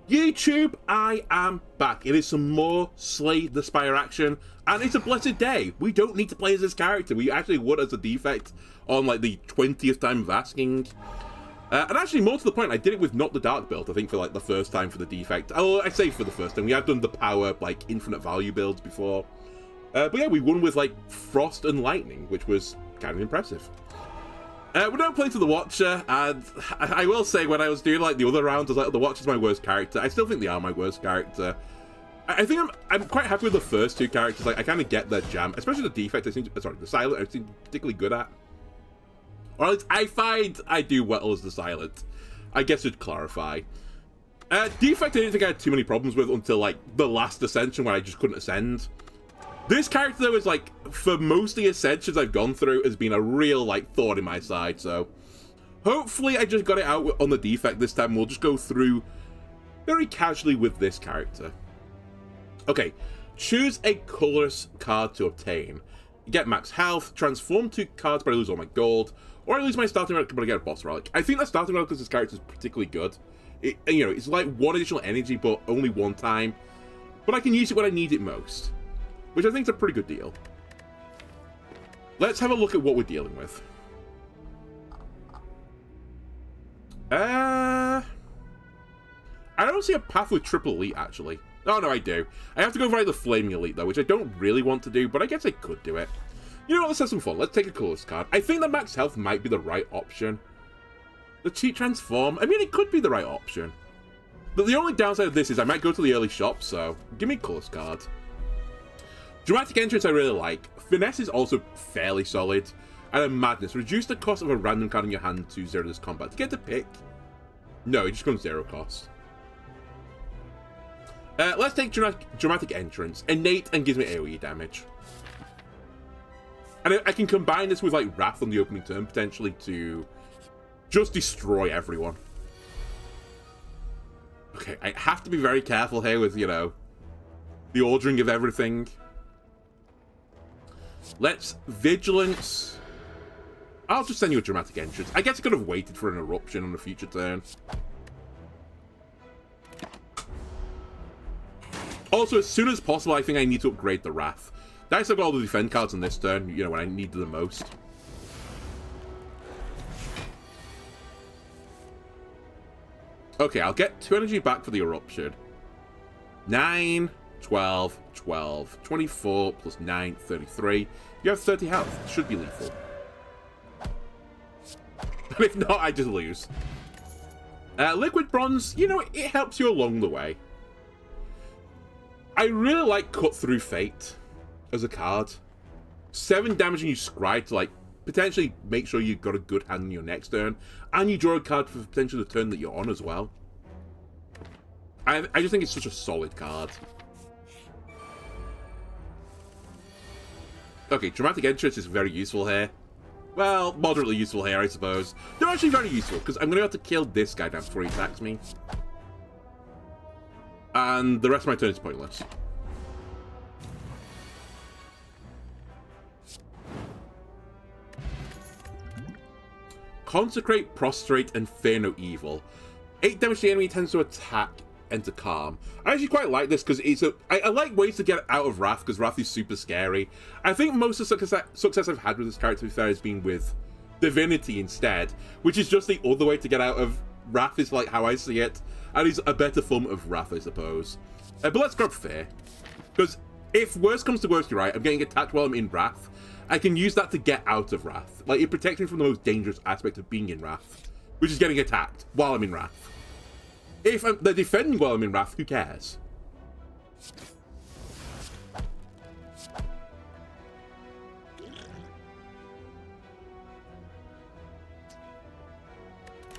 YouTube, I am back. It is some more Slay the Spire action, and it's a blessed day. We don't need to play as this character. We actually would as a defect on like the 20th time of asking. And actually, more to the point, I did it with not the Dark build, I think, for like the first time for the defect. Oh, I say for the first time. We have done the power, like, infinite value builds before. But yeah, we won with like Frost and Lightning, which was kind of impressive. We're now playing to the Watcher, and I will say, when I was doing like the other rounds, I was like, oh, the Watcher's my worst character. I still think they are my worst character. I think I'm quite happy with the first two characters. Like, I kind of get their jam, especially the defect. The Silent I seem particularly good at. Or at least I find I do well as the Silent. I guess it'd clarify. Defect I didn't think I had too many problems with until like the last Ascension where I just couldn't ascend. This character, though, is like, for most of the Ascensions I've gone through, has been a real, like, thorn in my side, so hopefully I just got it out on the defect this time. We'll just go through very casually with this character. Okay, choose a colorless card to obtain. Get max health, transform 2 cards but I lose all my gold, or I lose my starting relic but I get a boss relic. I think that starting relic because this character is particularly good. You know, it's like 1 additional energy but only 1 time, but I can use it when I need it most, which I think is a pretty good deal. Let's have a look at what we're dealing with. I don't see a path with triple elite, actually. Oh, no, I do. I have to go via the flaming elite, though, which I don't really want to do, but I guess I could do it. You know what, let's have some fun. Let's take a colorless card. I think the max health might be the right option. The cheat transform, I mean, it could be the right option. But the only downside of this is I might go to the early shop, so give me a colorless card. Dramatic Entrance I really like. Finesse is also fairly solid. And then Madness. Reduce the cost of a random card in your hand to 0 this combat. To get to pick? No, it just comes 0 cost. Let's take Dramatic Entrance. Innate and gives me AoE damage. And I can combine this with like Wrath on the opening turn potentially to just destroy everyone. Okay, I have to be very careful here with, you know, the ordering of everything. Let's Vigilance. I'll just send you a Dramatic Entrance. I guess I could have waited for an Eruption on a future turn. Also, as soon as possible, I think I need to upgrade the Wrath. Dice, I've got all the defend cards on this turn, you know, when I need them the most. Okay, I'll get 2 energy back for the Eruption. 9, 12, 12, 24 plus 9, 33. You have 30 health. It should be lethal. But if not, I just lose. Liquid Bronze, you know, it helps you along the way. I really like Cut Through Fate as a card. 7 damage and you scry to, like, potentially make sure you've got a good hand in your next turn. And you draw a card for potentially the turn that you're on as well. I just think it's such a solid card. Okay, Dramatic Entrance is very useful here. Well, moderately useful here, I suppose. They're actually very useful, because I'm going to have to kill this guy now before he attacks me. And the rest of my turn is pointless. Consecrate, Prostrate, and Fear No Evil. 8 damage to the enemy tends to attack, enter calm. I actually quite like this because it's I like ways to get out of Wrath because Wrath is super scary. I think most of the success I've had with this character, to be fair, has been with Divinity instead, which is just the other way to get out of Wrath, is like how I see it, and is a better form of Wrath, I suppose. But let's grab Fear, because if worst comes to worst, you're right, I'm getting attacked while I'm in Wrath. I can use that to get out of Wrath. Like, it protects me from the most dangerous aspect of being in Wrath, which is getting attacked while I'm in Wrath. If they're defending while I'm in Wrath, who cares?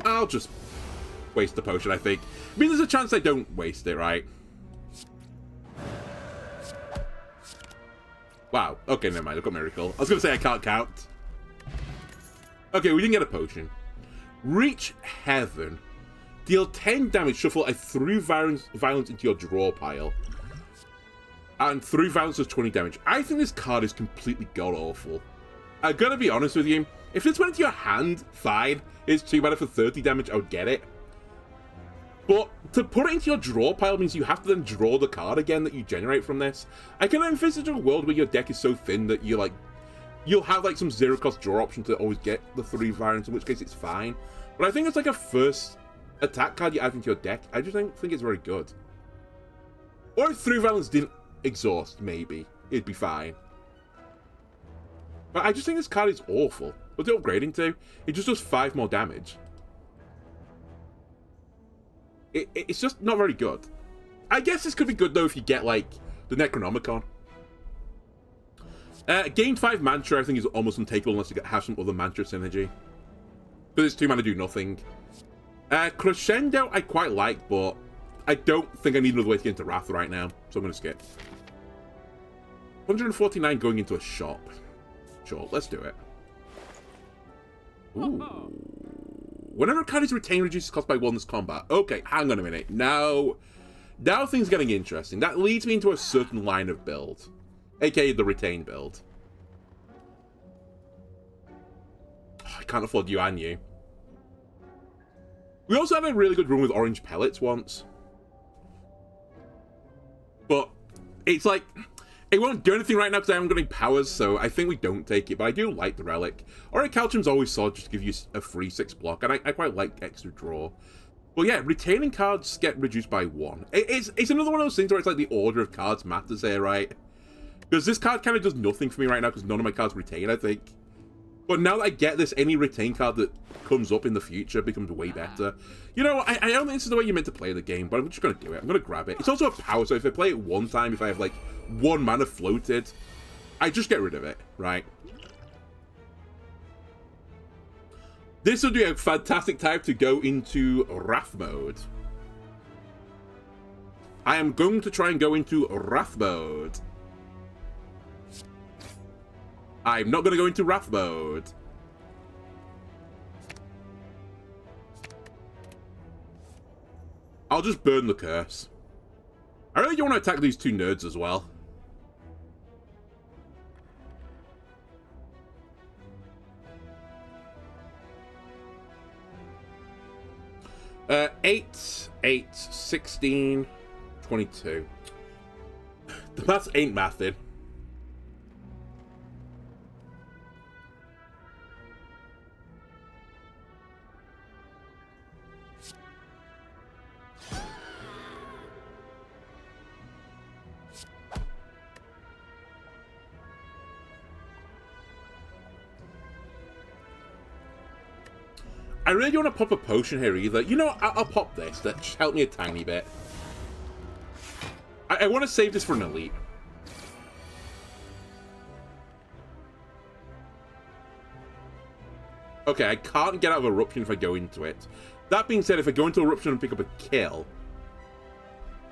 I'll just waste the potion, I think. I mean, there's a chance I don't waste it, right? Wow. Okay, never mind. I've got Miracle. I was going to say I can't count. Okay, we didn't get a potion. Reach Heaven. Deal 10 damage, shuffle a through violence into your draw pile. And through violence does 20 damage. I think this card is completely god-awful. I'm gonna be honest with you. If this went into your hand, fine. It's 2 mana for 30 damage, I would get it. But to put it into your draw pile means you have to then draw the card again that you generate from this. I can envisage a world where your deck is so thin that you'll have like some zero-cost draw option to always get the 3 variants, in which case it's fine. But I think it's like a first attack card you add into your deck. I just don't think it's very good. Or if 3 violence didn't exhaust, maybe it'd be fine. But I just think this card is awful. What's it upgrading to? It just does 5 more damage. It's just not very good. I guess this could be good though if you get like the Necronomicon. Gain 5 Mantra I think is almost untakeable unless you have some other Mantra synergy. Because it's 2 mana do nothing. Crescendo I quite like, but I don't think I need another way to get into Wrath right now, so I'm going to skip. 149 going into a shop. Sure, let's do it. Ooh. Whenever a card is retained, reduces cost by 1 this combat. Okay, hang on a minute. Now things are getting interesting. That leads me into a certain line of build. AKA the retain build. I can't afford you and you. We also had a really good run with orange pellets once. But it's like, it won't do anything right now because I haven't got any powers, so I think we don't take it, but I do like the relic. Orichalcum's always solid just to give you a free 6 block, and I quite like extra draw. But yeah, retaining cards get reduced by 1. It's another one of those things where it's like the order of cards matters here, right? Because this card kind of does nothing for me right now because none of my cards retain, I think. But now that I get this, any retain card that comes up in the future becomes way better. You know, I don't think this is the way you're meant to play the game, but I'm just going to do it. I'm going to grab it. It's also a power, so if I play it one time, if I have like 1 mana floated, I just get rid of it, right? This would be a fantastic time to go into Wrath mode. I am going to try and go into Wrath mode. I'm not going to go into Wrath mode. I'll just burn the curse. I really don't want to attack these 2 nerds as well. Uh, 8, 16, 22. The maths ain't mathing. I really don't want to pop a potion here either. You know, I'll pop this. That just help me a tiny bit. I want to save this for an elite. Okay, I can't get out of Eruption if I go into it. That being said, if I go into Eruption and pick up a kill,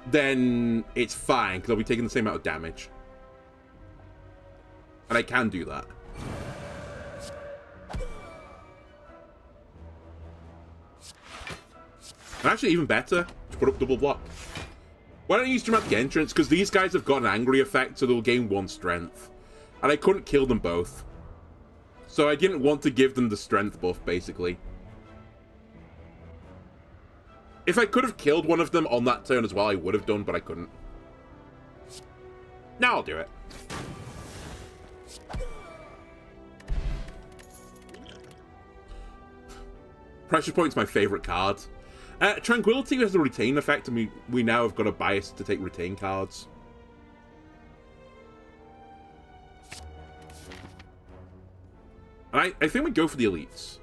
then it's fine, because I'll be taking the same amount of damage. And I can do that. And actually, even better, to put up double block. Why don't you use Dramatic Entrance? Because these guys have got an angry effect, so they'll gain 1 strength. And I couldn't kill them both. So I didn't want to give them the strength buff, basically. If I could have killed one of them on that turn as well, I would have done, but I couldn't. Now I'll do it. Pressure Point's my favourite card. Tranquility has a retain effect, and we now have got a bias to take retain cards. And I think we go for the elites.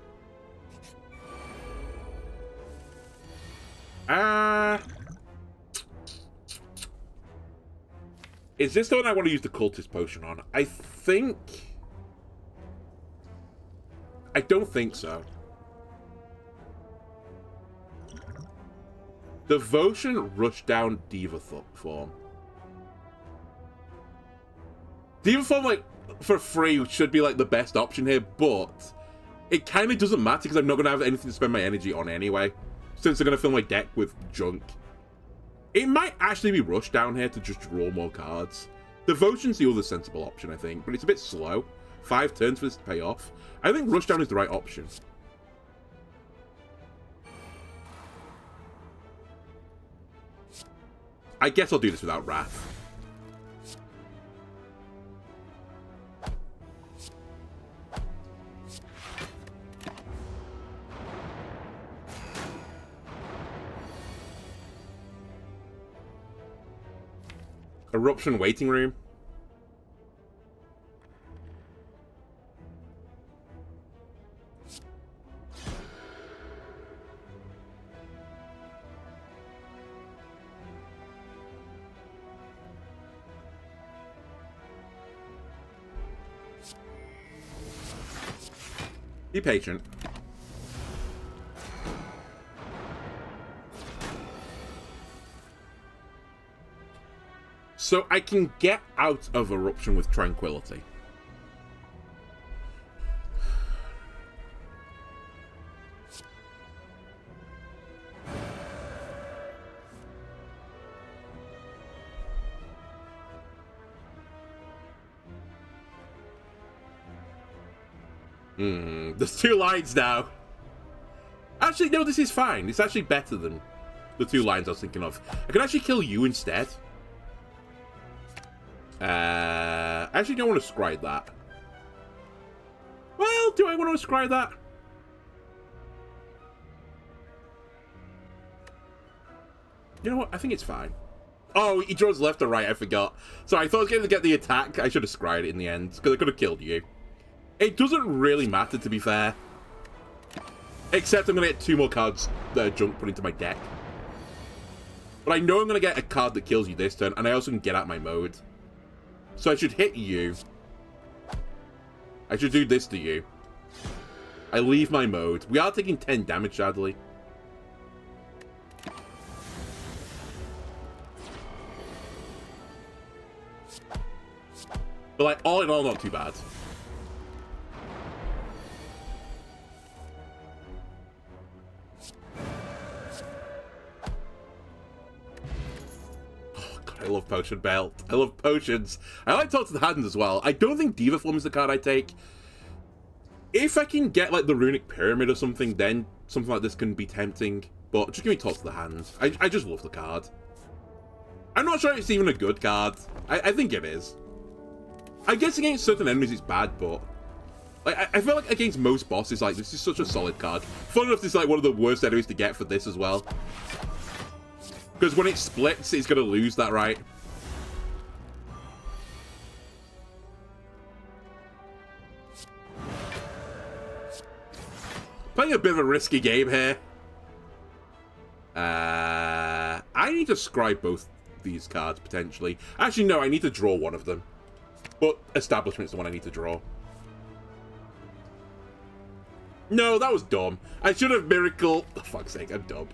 Is this the one I want to use the cultist potion on? I don't think so. Devotion, Rushdown, Diva form. Diva form, like, for free should be, like, the best option here, but it kind of doesn't matter because I'm not going to have anything to spend my energy on anyway, since I'm going to fill my deck with junk. It might actually be Rushdown here to just draw more cards. Devotion's the other sensible option, I think, but it's a bit slow. 5 turns for this to pay off. I think Rushdown is the right option. I guess I'll do this without Wrath. Eruption waiting room. Be patient. So I can get out of Eruption with Tranquility. There's 2 lines now. Actually, no, this is fine. It's actually better than the 2 lines I was thinking of. I can actually kill you instead. I actually don't want to scry that. Well, do I want to scry that? You know what? I think it's fine. Oh, he draws left or right, I forgot. So I thought I was going to get the attack. I should have scried it in the end, because I could have killed you. It doesn't really matter, to be fair. Except I'm going to get 2 more cards that are junk put into my deck. But I know I'm going to get a card that kills you this turn, and I also can get out my mode. So I should hit you. I should do this to you. I leave my mode. We are taking 10 damage, sadly. But like, all in all, not too bad. I love Potion Belt. I love potions. I like Talk to the Hand as well. I don't think Diva Form is the card I take. If I can get like the Runic Pyramid or something, then something like this can be tempting. But just give me Talk to the Hand. I just love the card. I'm not sure if it's even a good card. I think it is. I guess against certain enemies it's bad, but like I feel like against most bosses, like this is such a solid card. Fun enough, this is like one of the worst enemies to get for this as well. Because when it splits, it's going to lose that, right? Playing a bit of a risky game here. I need to scribe both these cards, potentially. Actually, no, I need to draw one of them. But Establishment's the one I need to draw. No, that was dumb. I should have Miracle... For fuck's sake, I'm dumb.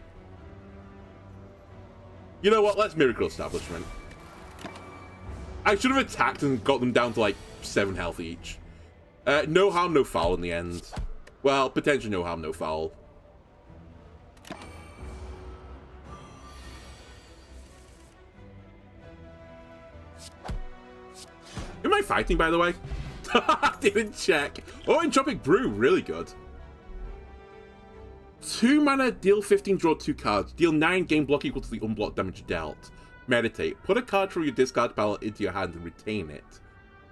You know what? Let's Miracle Establishment. I should have attacked and got them down to like 7 health each. No harm, no foul in the end. Well, potentially no harm, no foul. Who am I fighting, by the way? Didn't check. Oh, Entropic Brew, really good. 2 mana, deal 15, draw 2 cards. Deal 9, gain block equal to the unblocked damage dealt. Meditate. Put a card from your discard pile into your hand and retain it.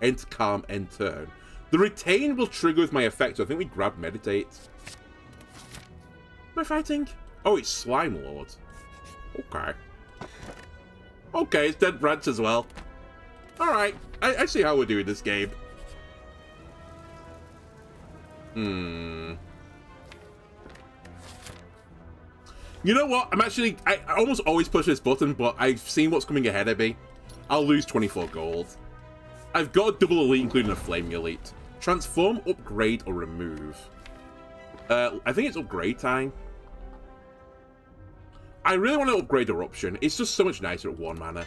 Enter Calm, end turn. The retain will trigger with my effect, so I think we grab Meditate. Am I fighting? Oh, it's Slime Lord. Okay. Okay, it's Dead Branch as well. Alright, I see how we're doing this game. You know what? I almost always push this button, but I've seen what's coming ahead of me. I'll lose 24 gold. I've got a double elite, including a flaming elite. Transform, upgrade, or remove. I think it's upgrade time. I really want to upgrade Eruption. It's just so much nicer at 1 mana.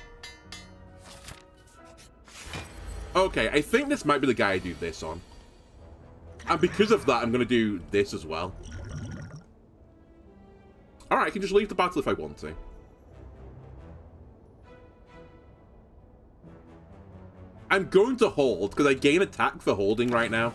Okay, I think this might be the guy I do this on. And because of that, I'm going to do this as well. Alright, I can just leave the battle if I want to. I'm going to hold, because I gain attack for holding right now.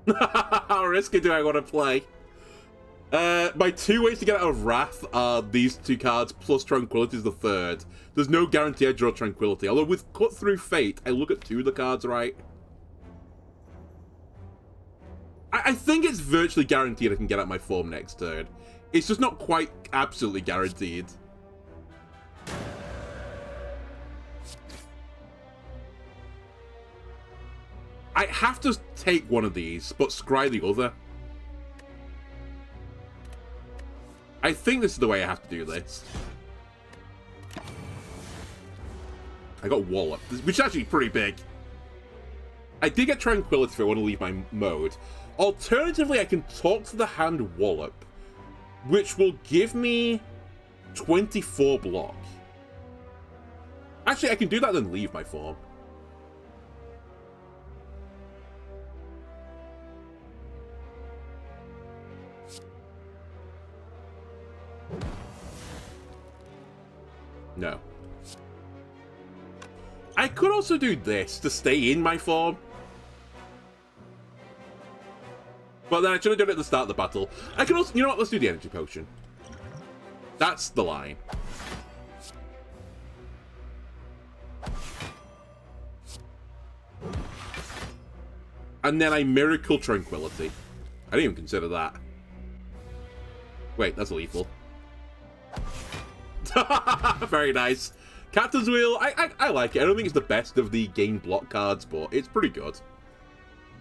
How risky do I want to play? My 2 ways to get out of Wrath are these 2 cards, plus Tranquility is the 3rd. There's no guarantee I draw Tranquility, although with Cut Through Fate, I look at 2 of the cards right. I think it's virtually guaranteed I can get out my form next turn. It's just not quite absolutely guaranteed. I have to take one of these, but scry the other. I think this is the way I have to do this. I got Wallop, which is actually pretty big. I did get Tranquility if I want to leave my mode. Alternatively, I can talk to the hand Wallop, which will give me 24 block. Actually, I can do that and then leave my form. No. I could also do this to stay in my form. But then I should have done it at the start of the battle. I can also, you know what, let's do the energy potion. That's the line. And then I Miracle Tranquility. I didn't even consider that. Wait, that's lethal. Very nice. Captain's Wheel, I like it. I don't think it's the best of the game block cards, but it's pretty good.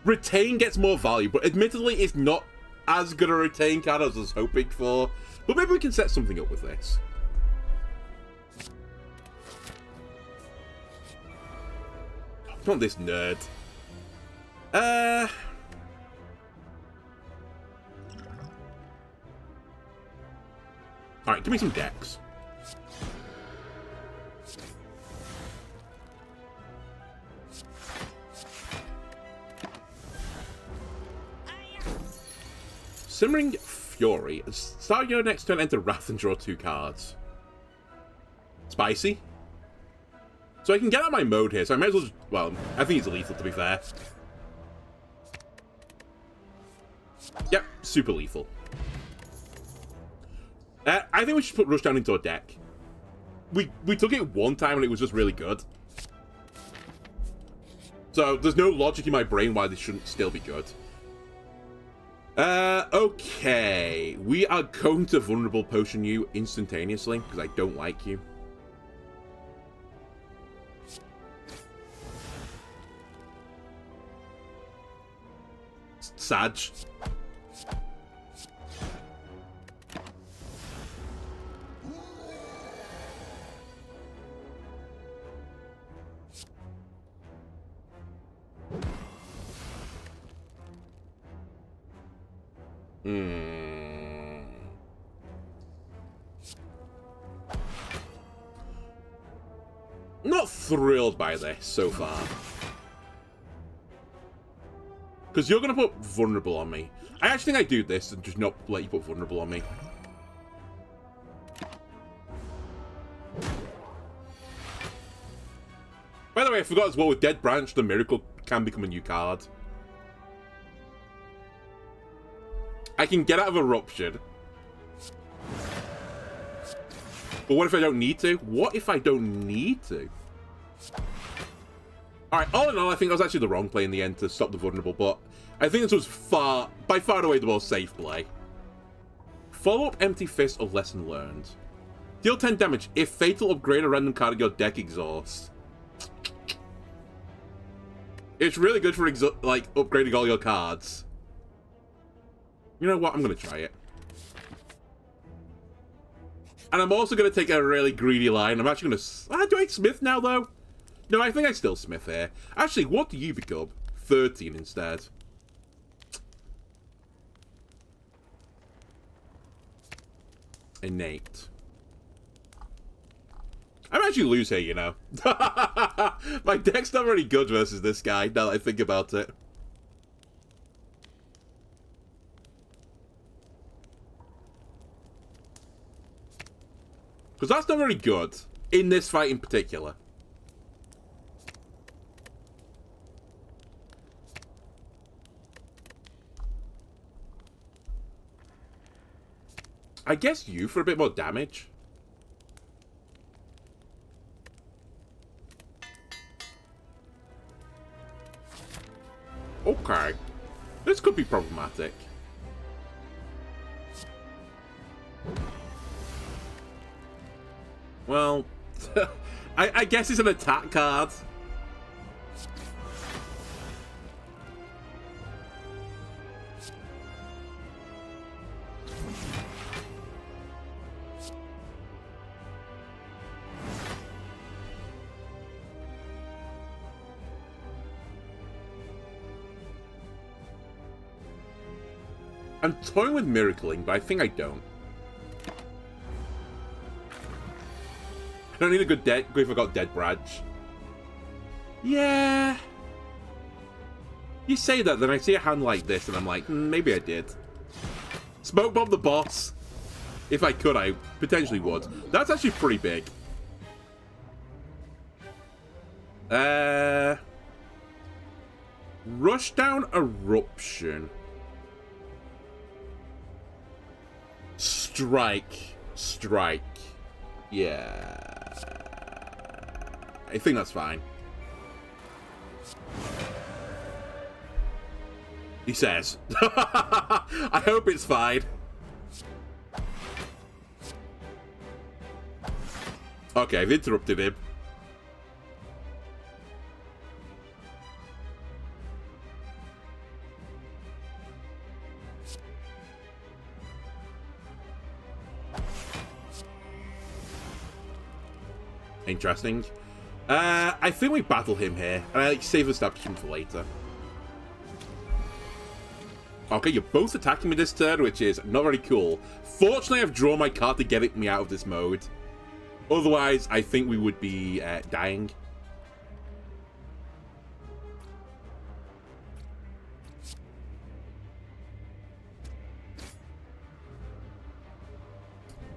Retain gets more value, but admittedly it's not as good a Retain card as I was hoping for. But maybe we can set something up with this. Not this nerd. Alright, give me some decks. Simmering Fury. Start your next turn, enter Wrath and draw 2 cards. Spicy. So I can get out of my mode here, so I might as well just, well, I think it's lethal to be fair. Yep, super lethal. I think we should put Rushdown into a deck. We took it one time and it was just really good. So there's no logic in my brain why this shouldn't still be good. Okay. We are going to Vulnerable Potion you instantaneously, because I don't like you. Sag. Not thrilled by this so far. Because you're going to put Vulnerable on me. I actually think I do this and just not let you put Vulnerable on me. By the way, I forgot as well, with Dead Branch, the Miracle can become a new card. I can get out of Eruption. But what if I don't need to? What if I don't need to? Alright, all in all, I think I was actually the wrong play in the end to stop the Vulnerable, but I think this was by far and away the most safe play. Follow up Empty Fist or Lesson Learned. Deal 10 damage if Fatal upgrade a random card in your deck exhausts. It's really good for like upgrading all your cards. You know what? I'm going to try it. And I'm also going to take a really greedy line. I'm actually going to... do I Smith now, though? No, I think I still Smith here. Actually, what do you become? 13 instead. Innate. I might actually lose here, you know. My deck's not very good versus this guy, now that I think about it. Because that's not very good, in this fight in particular. I guess you for a bit more damage. Okay. This could be problematic. Well, I guess it's an attack card. I'm toying with Miracling, but I think I don't. I don't need a good deck if I got Dead Branch. Yeah. You say that, then I see a hand like this, and I'm like, maybe I did. Smoke Bomb the boss. If I could, I potentially would. That's actually pretty big. Rushdown Eruption. Strike. Yeah. I think that's fine. He says. I hope it's fine. Okay, I've interrupted him. Interesting. I think we battle him here, and I save the stab for later. Okay, you're both attacking me this turn, which is not very cool. Fortunately, I've drawn my card to get me out of this mode. Otherwise, I think we would be dying.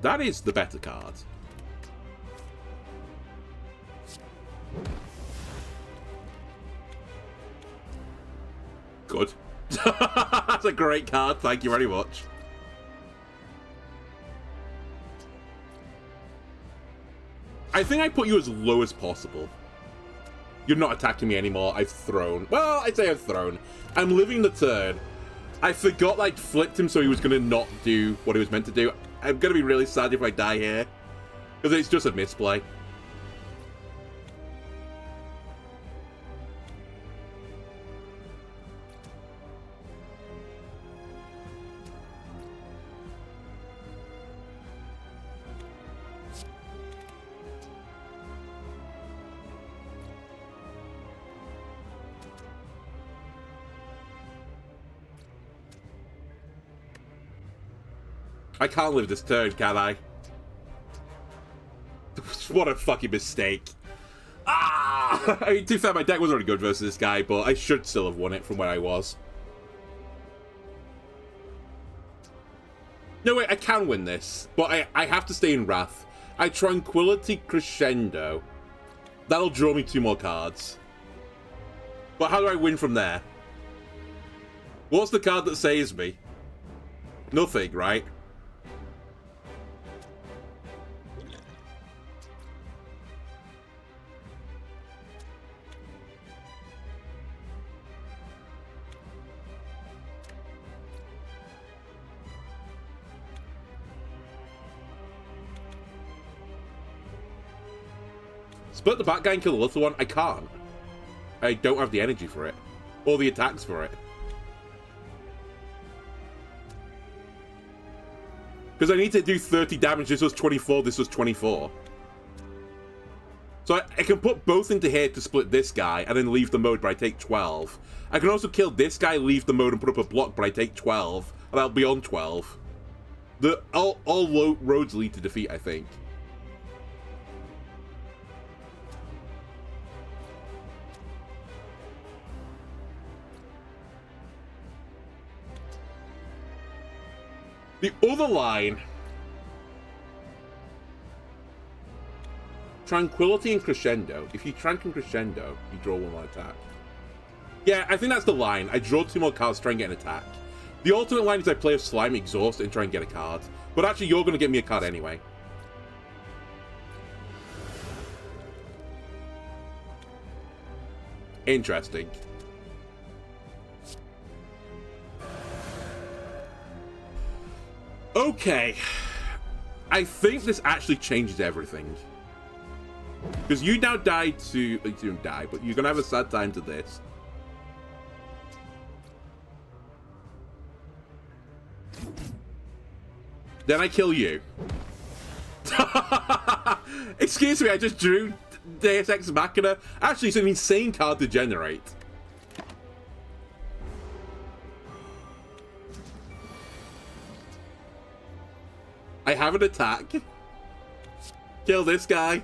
That is the better card. Good. That's a great card. Thank you very much. I think I put you as low as possible. You're not attacking me anymore. I've thrown. Well, I'd say I've thrown. I'm living the turn. I forgot I'd flipped him so he was going to not do what he was meant to do. I'm going to be really sad if I die here. Because it's just a misplay. I can't live this turn, can I? What a fucking mistake. Ah! I mean, to be fair, my deck was already good versus this guy, but I should still have won it from where I was. No, wait, I can win this, but I have to stay in Wrath. I Tranquility Crescendo. That'll draw me 2 more cards. But how do I win from there? What's the card that saves me? Nothing, right? Split the back guy and kill the little one? I can't. I don't have the energy for it. Or the attacks for it. Because I need to do 30 damage. This was 24, this was 24. So I can put both into here to split this guy and then leave the mode, but I take 12. I can also kill this guy, leave the mode, and put up a block, but I take 12. And I'll be on 12. All roads lead to defeat, I think. The other line. Tranquility and Crescendo. If you Trank and Crescendo, you draw 1 more attack. Yeah, I think that's the line. I draw 2 more cards to try and get an attack. The alternate line is I play a Slime Exhaust and try and get a card. But actually, you're going to get me a card anyway. Interesting. Okay. I think this actually changes everything. Because you now died to... You didn't die, but you're going to have a sad time to this. Then I kill you. Excuse me, I just drew Deus Ex Machina. Actually, it's an insane card to generate. I have an attack. Kill this guy.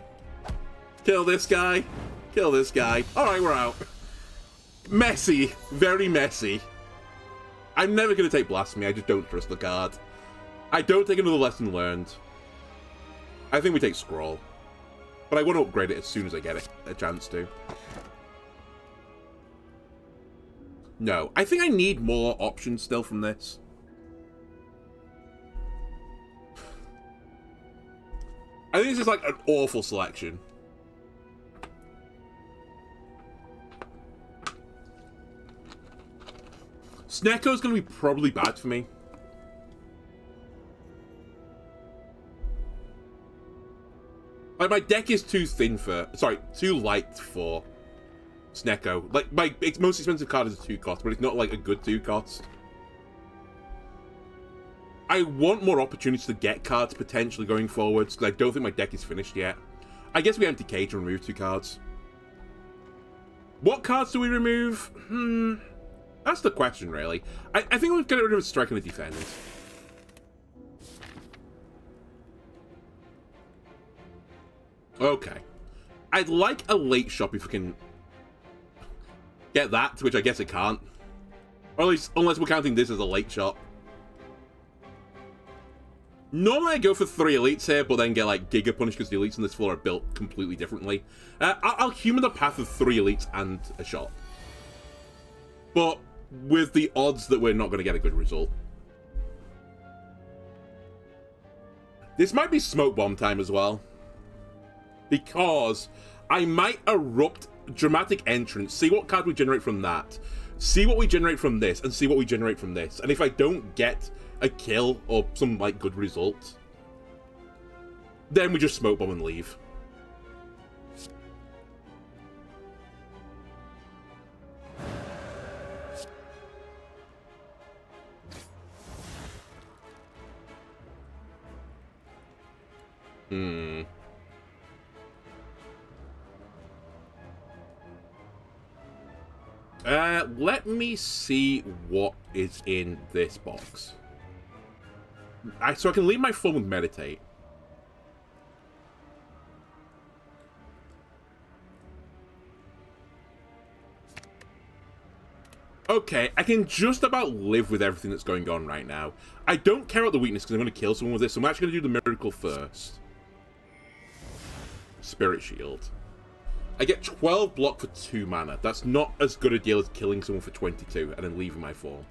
Kill this guy. Kill this guy. Alright, we're out. Messy. Very messy. I'm never going to take Blasphemy. I just don't trust the card. I don't take another Lesson Learned. I think we take Scroll. But I want to upgrade it as soon as I get a chance to. No. I think I need more options still from this. I think this is like an awful selection. Snecko's going to be probably bad for me. Like, my deck is too thin for... Sorry, too light for Snecko. Like, my most expensive card is a 2-cost, but it's not, like, a good 2-cost. I want more opportunities to get cards potentially going forwards, because I don't think my deck is finished yet. I guess we empty Cage and remove 2 cards. What cards do we remove? That's the question, really. I think we'll get rid of Strike and the Defend. Okay. I'd like a late shop if we can get that, which I guess it can't. Or at least, unless we're counting this as a late shop. Normally I go for 3 elites here, but then get like Giga Punish because the elites on this floor are built completely differently. I'll human the path of 3 elites and a shop. But with the odds that we're not going to get a good result. This might be Smoke Bomb time as well. Because I might erupt Dramatic Entrance, see what card we generate from that, see what we generate from this, and see what we generate from this. And if I don't get a kill or some like good result, then we just Smoke Bomb and leave. Let me see what is in this box. So I can leave my phone with Meditate. Okay, I can just about live with everything that's going on right now. I don't care about the weakness because I'm going to kill someone with this, so I'm actually going to do the Miracle first. Spirit Shield. I get 12 block for 2 mana. That's not as good a deal as killing someone for 22 and then leaving my form.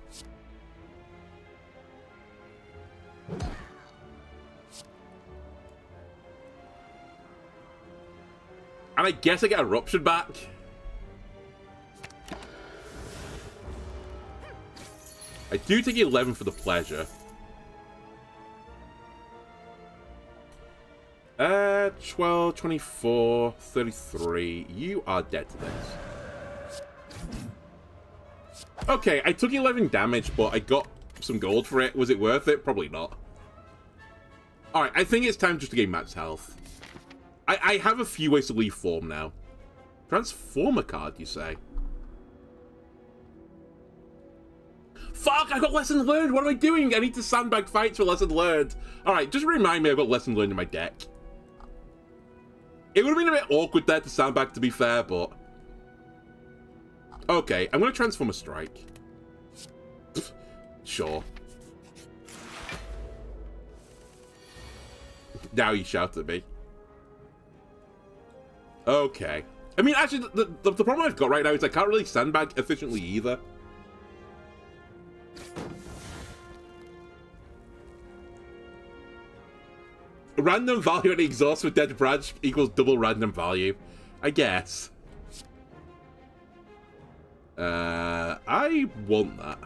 And I guess I get Eruption back. I do take 11 for the pleasure. 12, 24, 33. You are dead to this. Okay, I took 11 damage, but I got some gold for it. Was it worth it? Probably not. Alright, I think it's time just to gain max health. I have a few ways to leave form now. Transformer card, you say? Fuck, I got Lesson Learned! What am I doing? I need to sandbag fights for Lesson Learned. Alright, just remind me I've got Lesson Learned in my deck. It would have been a bit awkward there to sandbag, to be fair, but... Okay, I'm going to Transformer Strike. Sure. Now you shout at me. Okay. I mean, actually, the problem I've got right now is I can't really sandbag efficiently either. Random value and exhaust with dead branch equals double random value. I guess. I want that.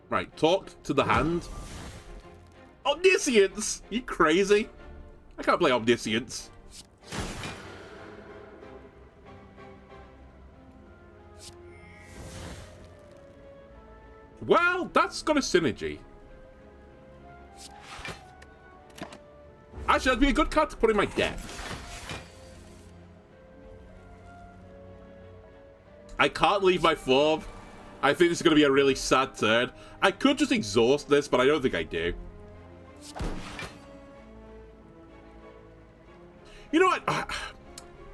Right, talk to the hand. Omniscience! You crazy? I can't play Omniscience. Well, that's got a synergy. Actually, that'd be a good card to put in my deck. I can't leave my form. I think this is going to be a really sad turn. I could just exhaust this, but I don't think I do. You know what?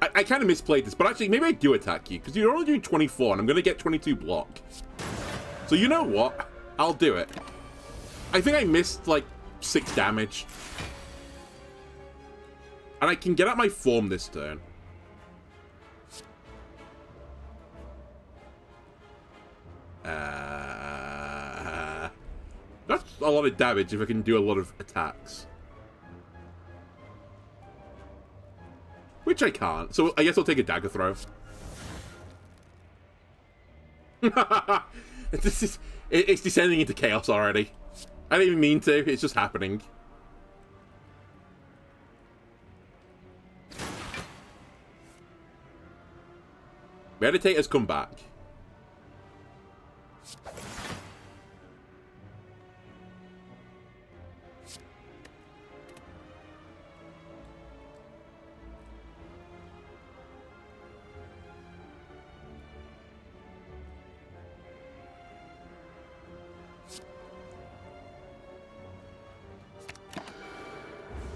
I kind of misplayed this, but actually, maybe I do attack you, because you're only doing 24, and I'm going to get 22 block. So you know what? I'll do it. I think I missed, like, 6 damage. And I can get out my form this turn. That's a lot of damage if I can do a lot of attacks. Which I can't, so I guess I'll take a dagger throw. It's descending into chaos already. I didn't even mean to, it's just happening. Meditator's come back.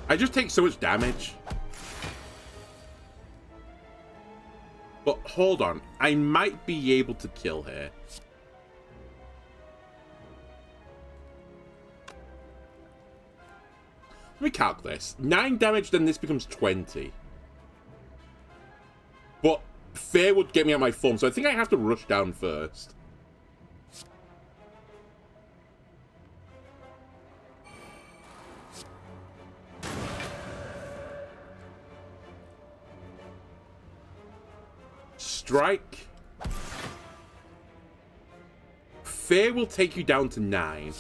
I just take so much damage. But hold on, I might be able to kill here. Let me calc this. 9 damage, then this becomes 20. But Fear would get me out my form, so I think I have to rush down first. Strike. Fear will take you down to 9.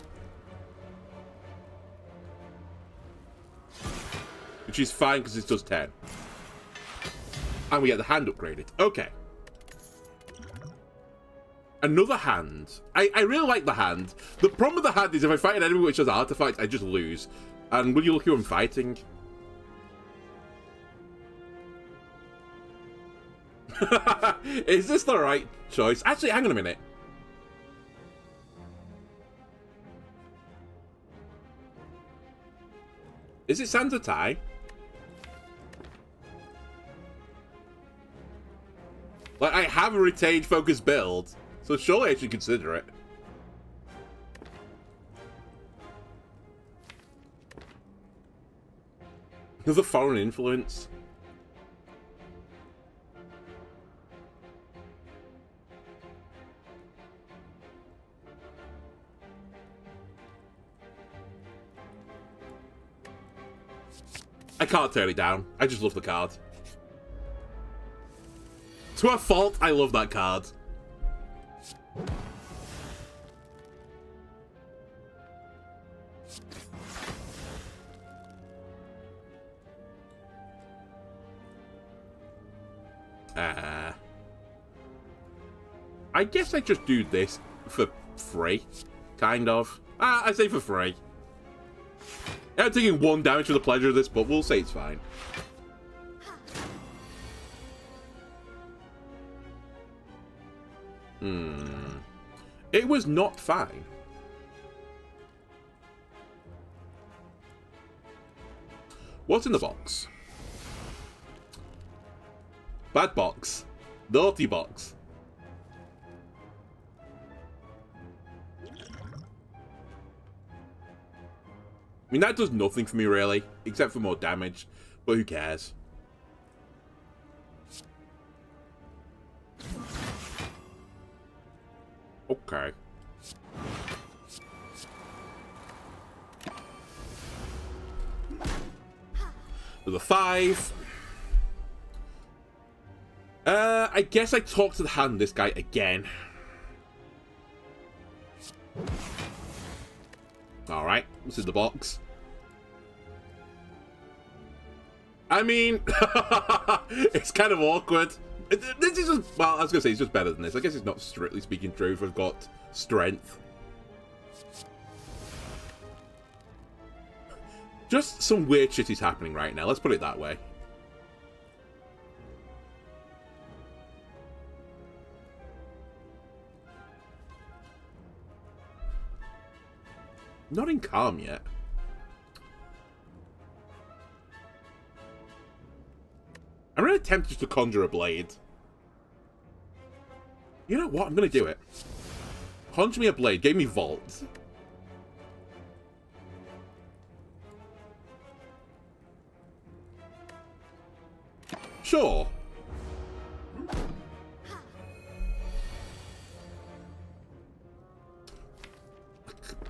Which is fine because it does 10. And we get the hand upgraded. Okay. Another hand. I really like the hand. The problem with the hand is if I fight an enemy which has artifacts, I just lose. And will you look who I'm fighting? Is this the right choice? Actually, hang on a minute. Is it Santa Tai? Like, I have a retained focus build, so surely I should consider it. Another foreign influence. I can't turn it down. I just love the card. To a fault, I love that card. I guess I just do this for free. Kind of. I say for free. I'm taking 1 damage for the pleasure of this, but we'll say it's fine. It was not fine. What's in the box? Bad box. Naughty box. I mean, that does nothing for me, really, except for more damage. But who cares? Okay. There's a 5. I guess I talk to the hand this guy again. Alright, this is the box. I mean, it's kind of awkward. This is just, well, I was going to say it's just better than this. I guess it's not strictly speaking true if I've got strength. Just some weird shit is happening right now, let's put it that way. Not in calm yet. I'm really tempted to conjure a blade. You know what? I'm going to do it. Conjure me a blade. Gave me vault. Sure.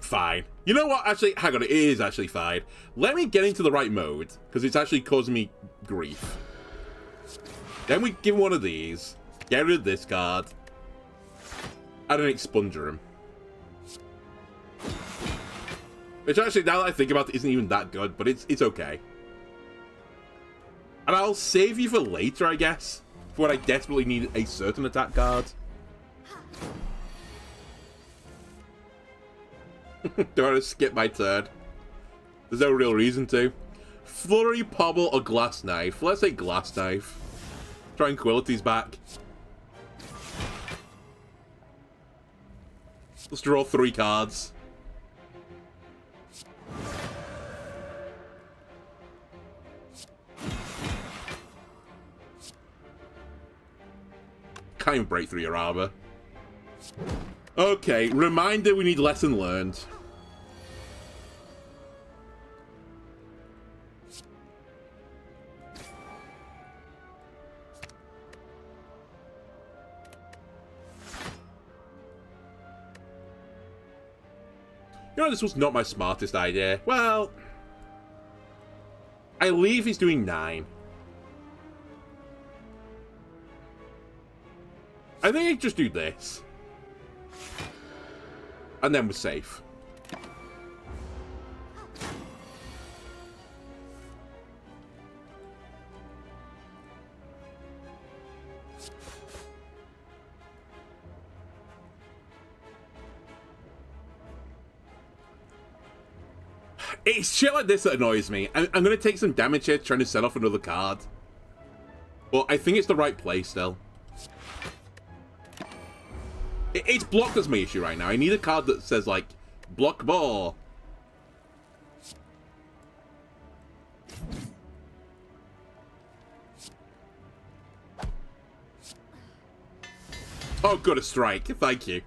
Fine. You know what? Actually, hang on. It is actually fine. Let me get into the right mode, because it's actually causing me grief. Then we give him one of these. Get rid of this card. And then expunger him. Which actually, now that I think about it, isn't even that good, but it's okay. And I'll save you for later, I guess. For when I desperately need a certain attack card. Don't want to skip my turn. There's no real reason to. Flurry, Pommel, or Glass Knife. Let's say Glass Knife. Tranquility's back. Let's draw 3 cards. Can't even break through your armor. Okay, reminder we need lesson learned. You know, this was not my smartest idea. Well, I leave he's doing 9. I think I just do this. And then we're safe. It's shit like this that annoys me. I'm going to take some damage here trying to set off another card. But I think it's the right play still. It's blocked as my issue right now. I need a card that says, like, block more. Oh, good, a strike. Thank you.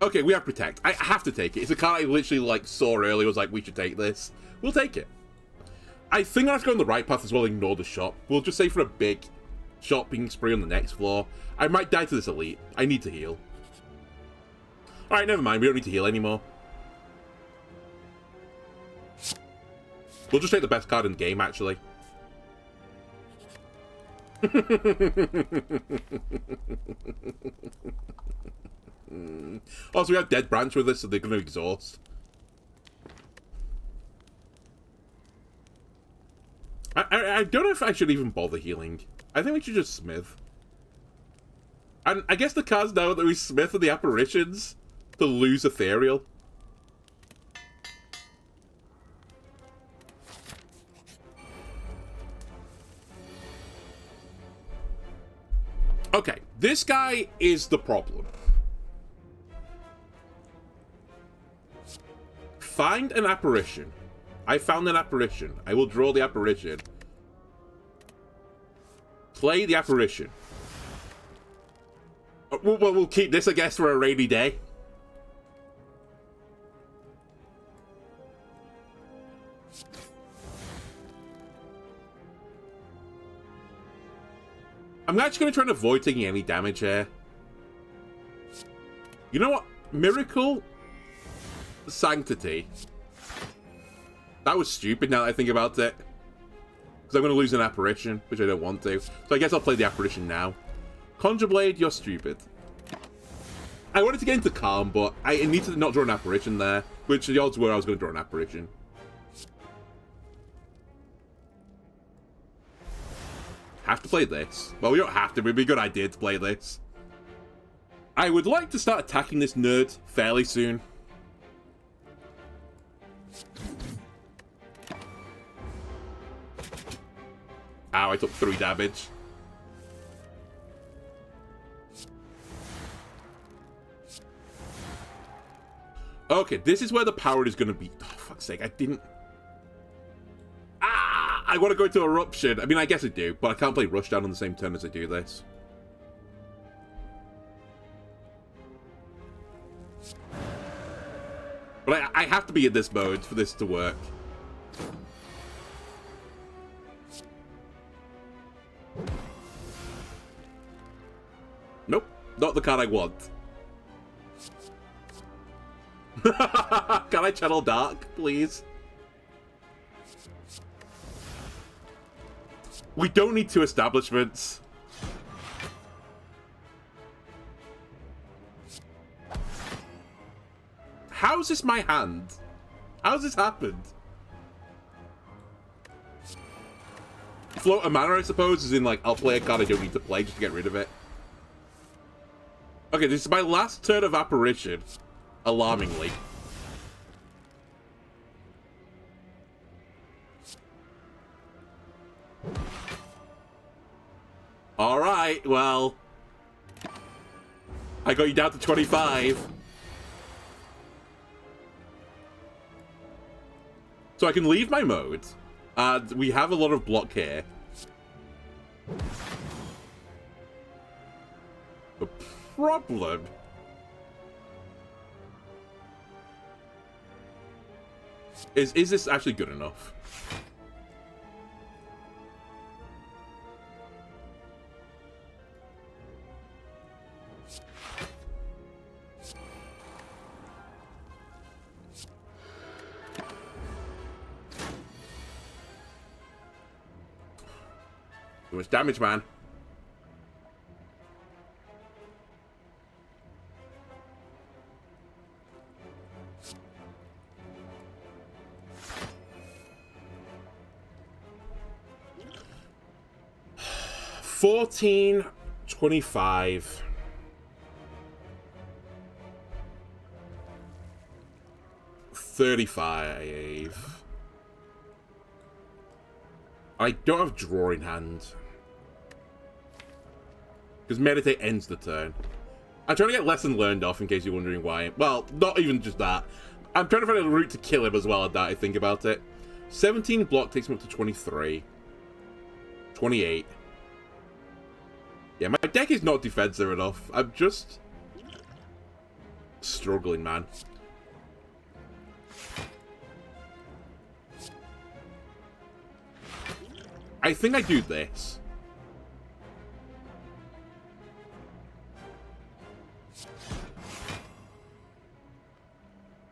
Okay, we have Protect. I have to take it. It's a card I literally, like, saw earlier. I was like, we should take this. We'll take it. I think I have to go on the right path as well, ignore the shop. We'll just say for a big shopping spree on the next floor. I might die to this elite. I need to heal. Alright, never mind. We don't need to heal anymore. We'll just take the best card in the game, actually. Oh, so we have Dead Branch with us, so they're going to exhaust. I don't know if I should even bother healing. I think we should just Smith. And I guess the cards now that we Smith are the apparitions to lose Ethereal. Okay, this guy is the problem. Find an apparition. I found an apparition. I will draw the apparition. Play the apparition. We'll keep this, I guess, for a rainy day. I'm actually going to try and avoid taking any damage here. You know what? Miracle? Sanctity. That was stupid now that I think about it. Because I'm going to lose an apparition, which I don't want to. So I guess I'll play the apparition now. Conjure Blade, you're stupid. I wanted to get into Calm, but I need to not draw an apparition there. Which the odds were I was going to draw an apparition. Have to play this. Well, we don't have to, but it'd be a good idea to play this. I would like to start attacking this nerd fairly soon. Ow, I took 3 damage. Okay, this is where the power is going to be. Oh, fuck's sake, I didn't... I want to go into Eruption. I mean, I guess I do, but I can't play Rushdown on the same turn as I do this. But I have to be in this mode for this to work. Nope, not the card I want. Can I channel Dark, please? We don't need 2 establishments. How's this my hand? How's this happened? Float a mana, I suppose, is in like, I'll play a card I don't need to play just to get rid of it. Okay, this is my last turn of Apparition. Alarmingly. Alright, well. I got you down to 25. So I can leave my mode. We have a lot of block here. The problem... Is this actually good enough? Too much damage, man. $14, $25. $35. I don't have draw in hand. Because Meditate ends the turn. I'm trying to get Lesson Learned off in case you're wondering why. Well, not even just that. I'm trying to find a route to kill him as well at that, I think about it. 17 block takes him up to 23. 28. Yeah, my deck is not defensive enough. I'm just... struggling, man. I think I do this.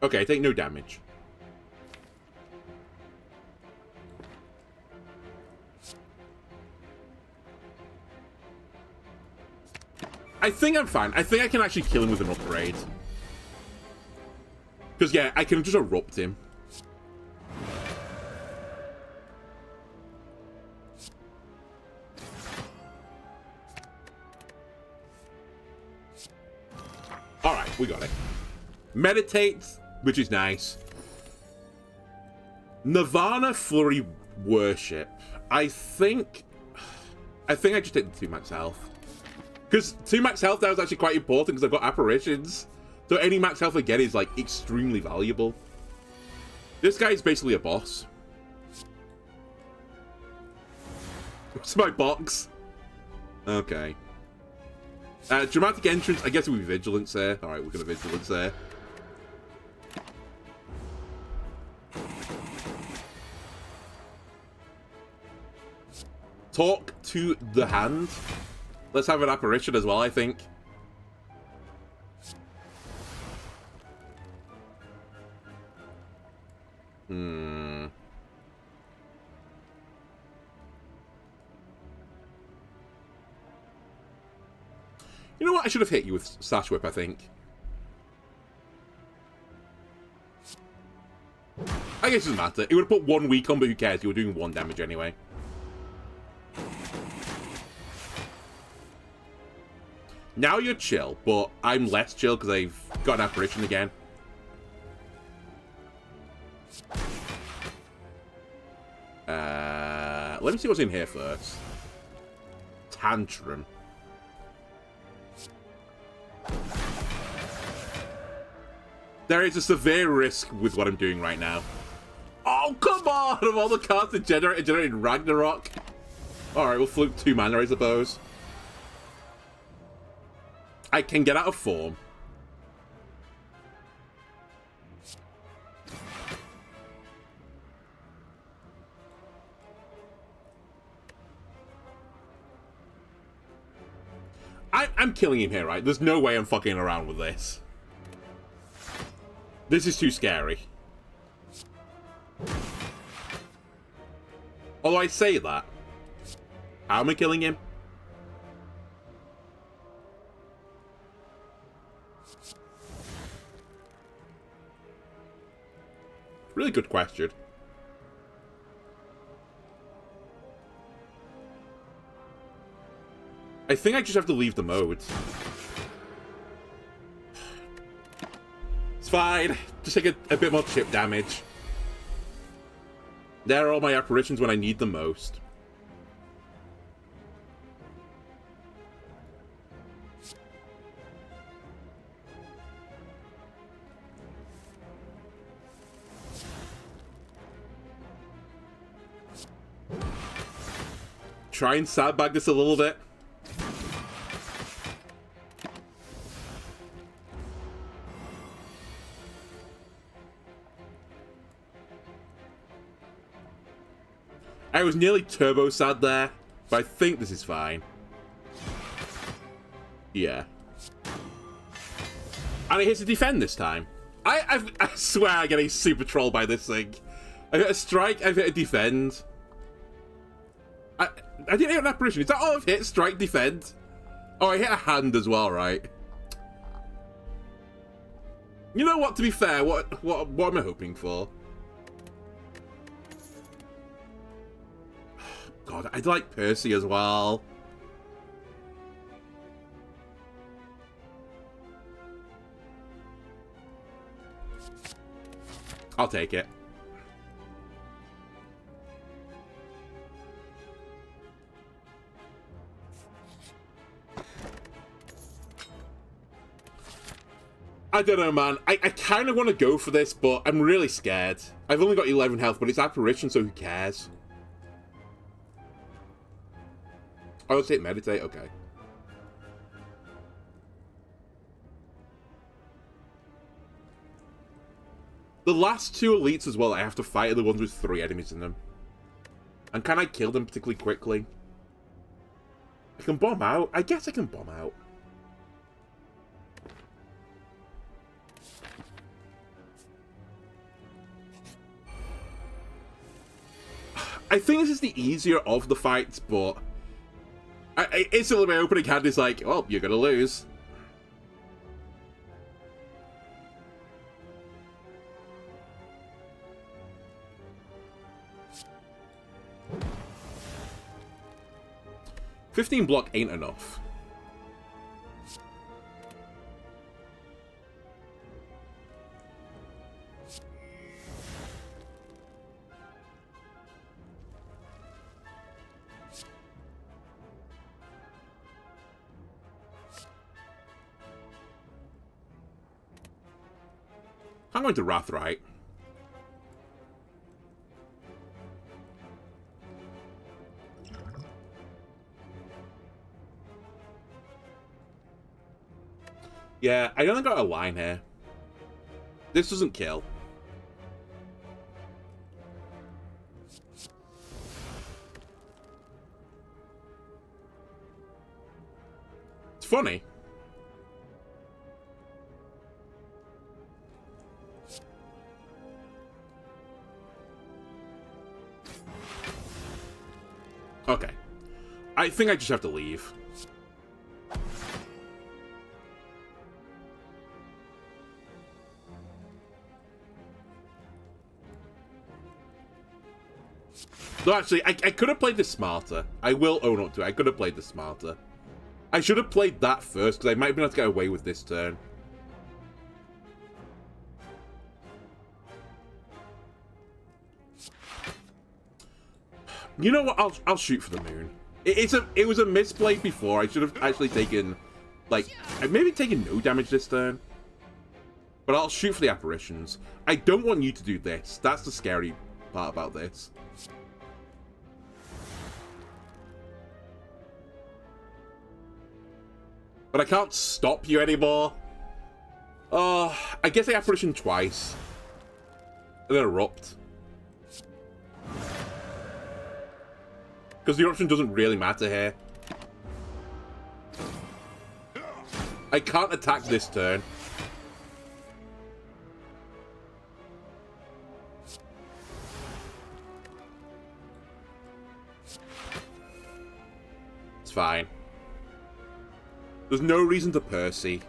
Okay, I take no damage. I think I'm fine. I think I can actually kill him with an upgrade. Because, yeah, I can just erupt him. Alright, we got it. Meditate, which is nice. Nirvana Flurry Worship. I think I just take the 2 max health. Because 2 max health now is actually quite important because I've got apparitions. So any max health I get is like extremely valuable. This guy is basically a boss. What's my box? Okay. Dramatic Entrance, I guess it would be Vigilance there. Alright, we're going to Vigilance there. Talk to the hand. Let's have an apparition as well, I think. Hmm. You know what? I should have hit you with Sash Whip, I think. I guess it doesn't matter. It would have put 1 weak on, but who cares? You were doing 1 damage anyway. Now you're chill, but I'm less chill because I've got an apparition again. Let me see what's in here first. Tantrum. There is a severe risk with what I'm doing right now. Oh, come on! Of all the cards that generated Ragnarok. Alright, we'll fluke 2 mana, I suppose. I can get out of form. I'm killing him here, right? There's no way I'm fucking around with this. This is too scary. Although I say that. How am I killing him? Really good question. I think I just have to leave the mode. It's fine. Just take a bit more chip damage. There are all my apparitions when I need them most. Try and sandbag this a little bit. I was nearly turbo sad there, but I think this is fine. Yeah. And it hits to defend this time. I swear I'm getting super trolled by this thing. I've hit a strike, I've hit a defend. I didn't hit an apparition. Is that all I've hit? Strike, defend? Oh, I hit a hand as well, right? You know what, to be fair, what am I hoping for? God, I'd like Percy as well. I'll take it. I don't know, man. I kind of want to go for this, but I'm really scared. I've only got 11 health, but it's apparition, so who cares? Oh, let's hit meditate? Okay. The last 2 elites as well I have to fight are the ones with 3 enemies in them. And can I kill them particularly quickly? I can bomb out? I guess I can bomb out. I think this is the easier of the fights, but... I instantly my opening hand is like, well, you're gonna lose. $15 block ain't enough. I'm going to Wrath, right? Yeah, I only got a line here. This doesn't kill. funny. Okay. I think I just have to leave. So actually, I could have played this smarter. I will own up to it. I could have played this smarter. I should have played that first, because I might have been able to get away with this turn. You know what? I'll shoot for the moon. It was a misplay before. I should have actually taken, like, maybe taken no damage this turn. But I'll shoot for the apparitions. I don't want you to do this. That's the scary part about this. But I can't stop you anymore. I guess I apparition twice. And then erupt. Because the eruption doesn't really matter here. I can't attack this turn. It's fine. There's no reason to Percy.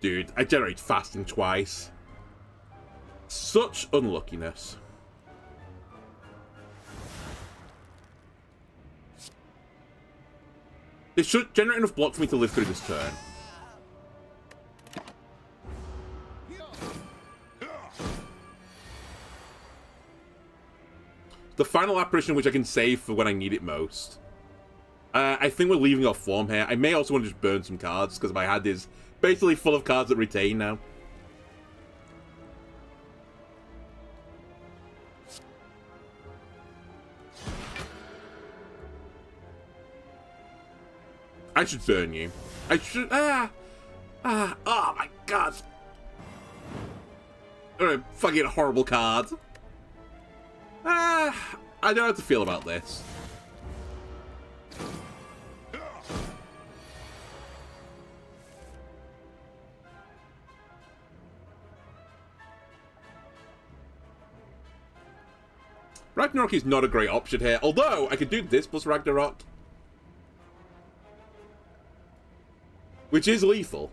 Dude, I generate fasting twice. Such unluckiness. It should generate enough block for me to live through this turn. The final apparition, which I can save for when I need it most. I think we're leaving off form here. I may also want to just burn some cards, because my hand is basically full of cards that retain now. I should burn you. I should... oh my god. Oh, fucking horrible card. I don't know how to feel about this. Ragnarok is not a great option here, although I could do this plus Ragnarok. Which is lethal.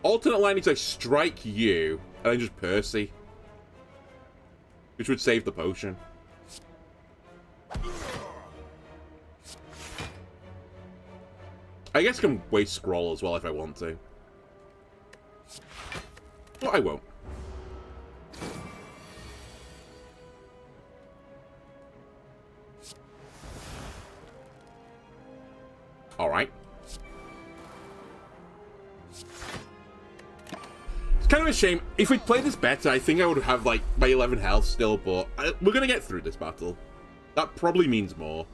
Alternate line is I strike you, and then just Percy. Which would save the potion. I guess I can waste Scroll as well if I want to. But I won't. Alright. It's kind of a shame. If we'd played this better, I think I would have, like, my 11 health still, but we're going to get through this battle. That probably means more.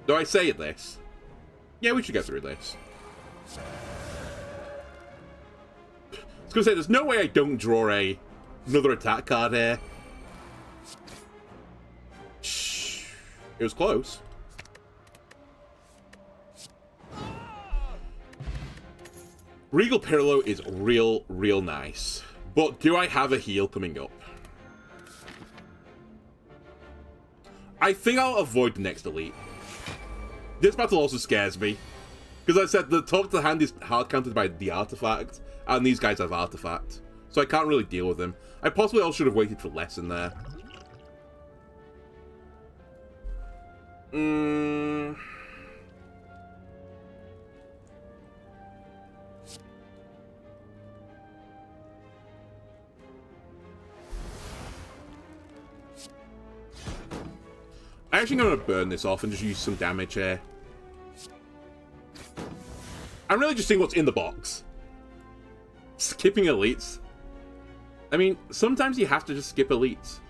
Do I say this? Yeah, we should get through this. I was going to say, there's no way I don't draw another attack card here. Shh. It was close. Regal Pirlo is real nice. But do I have a heal coming up? I think I'll avoid the next elite. This battle also scares me. Because I said the talk to the hand is hard countered by the artifact, and these guys have artifact. So I can't really deal with them. I possibly also should have waited for less in there. I'm actually going to burn this off and just use some damage here. I'm really just seeing what's in the box. Skipping elites. I mean, sometimes you have to just skip elites.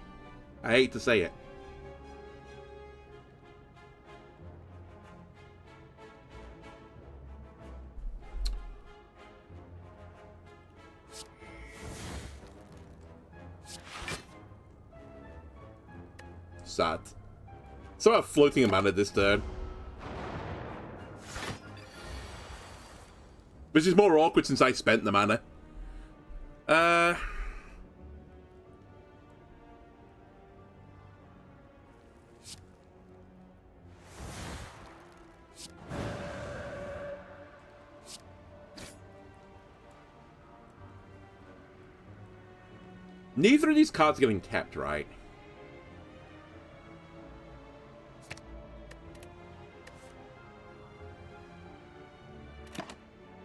I hate to say it. Sad. So about floating a mana this turn. Which is more awkward since I spent the mana. Neither of these cards are getting kept, right?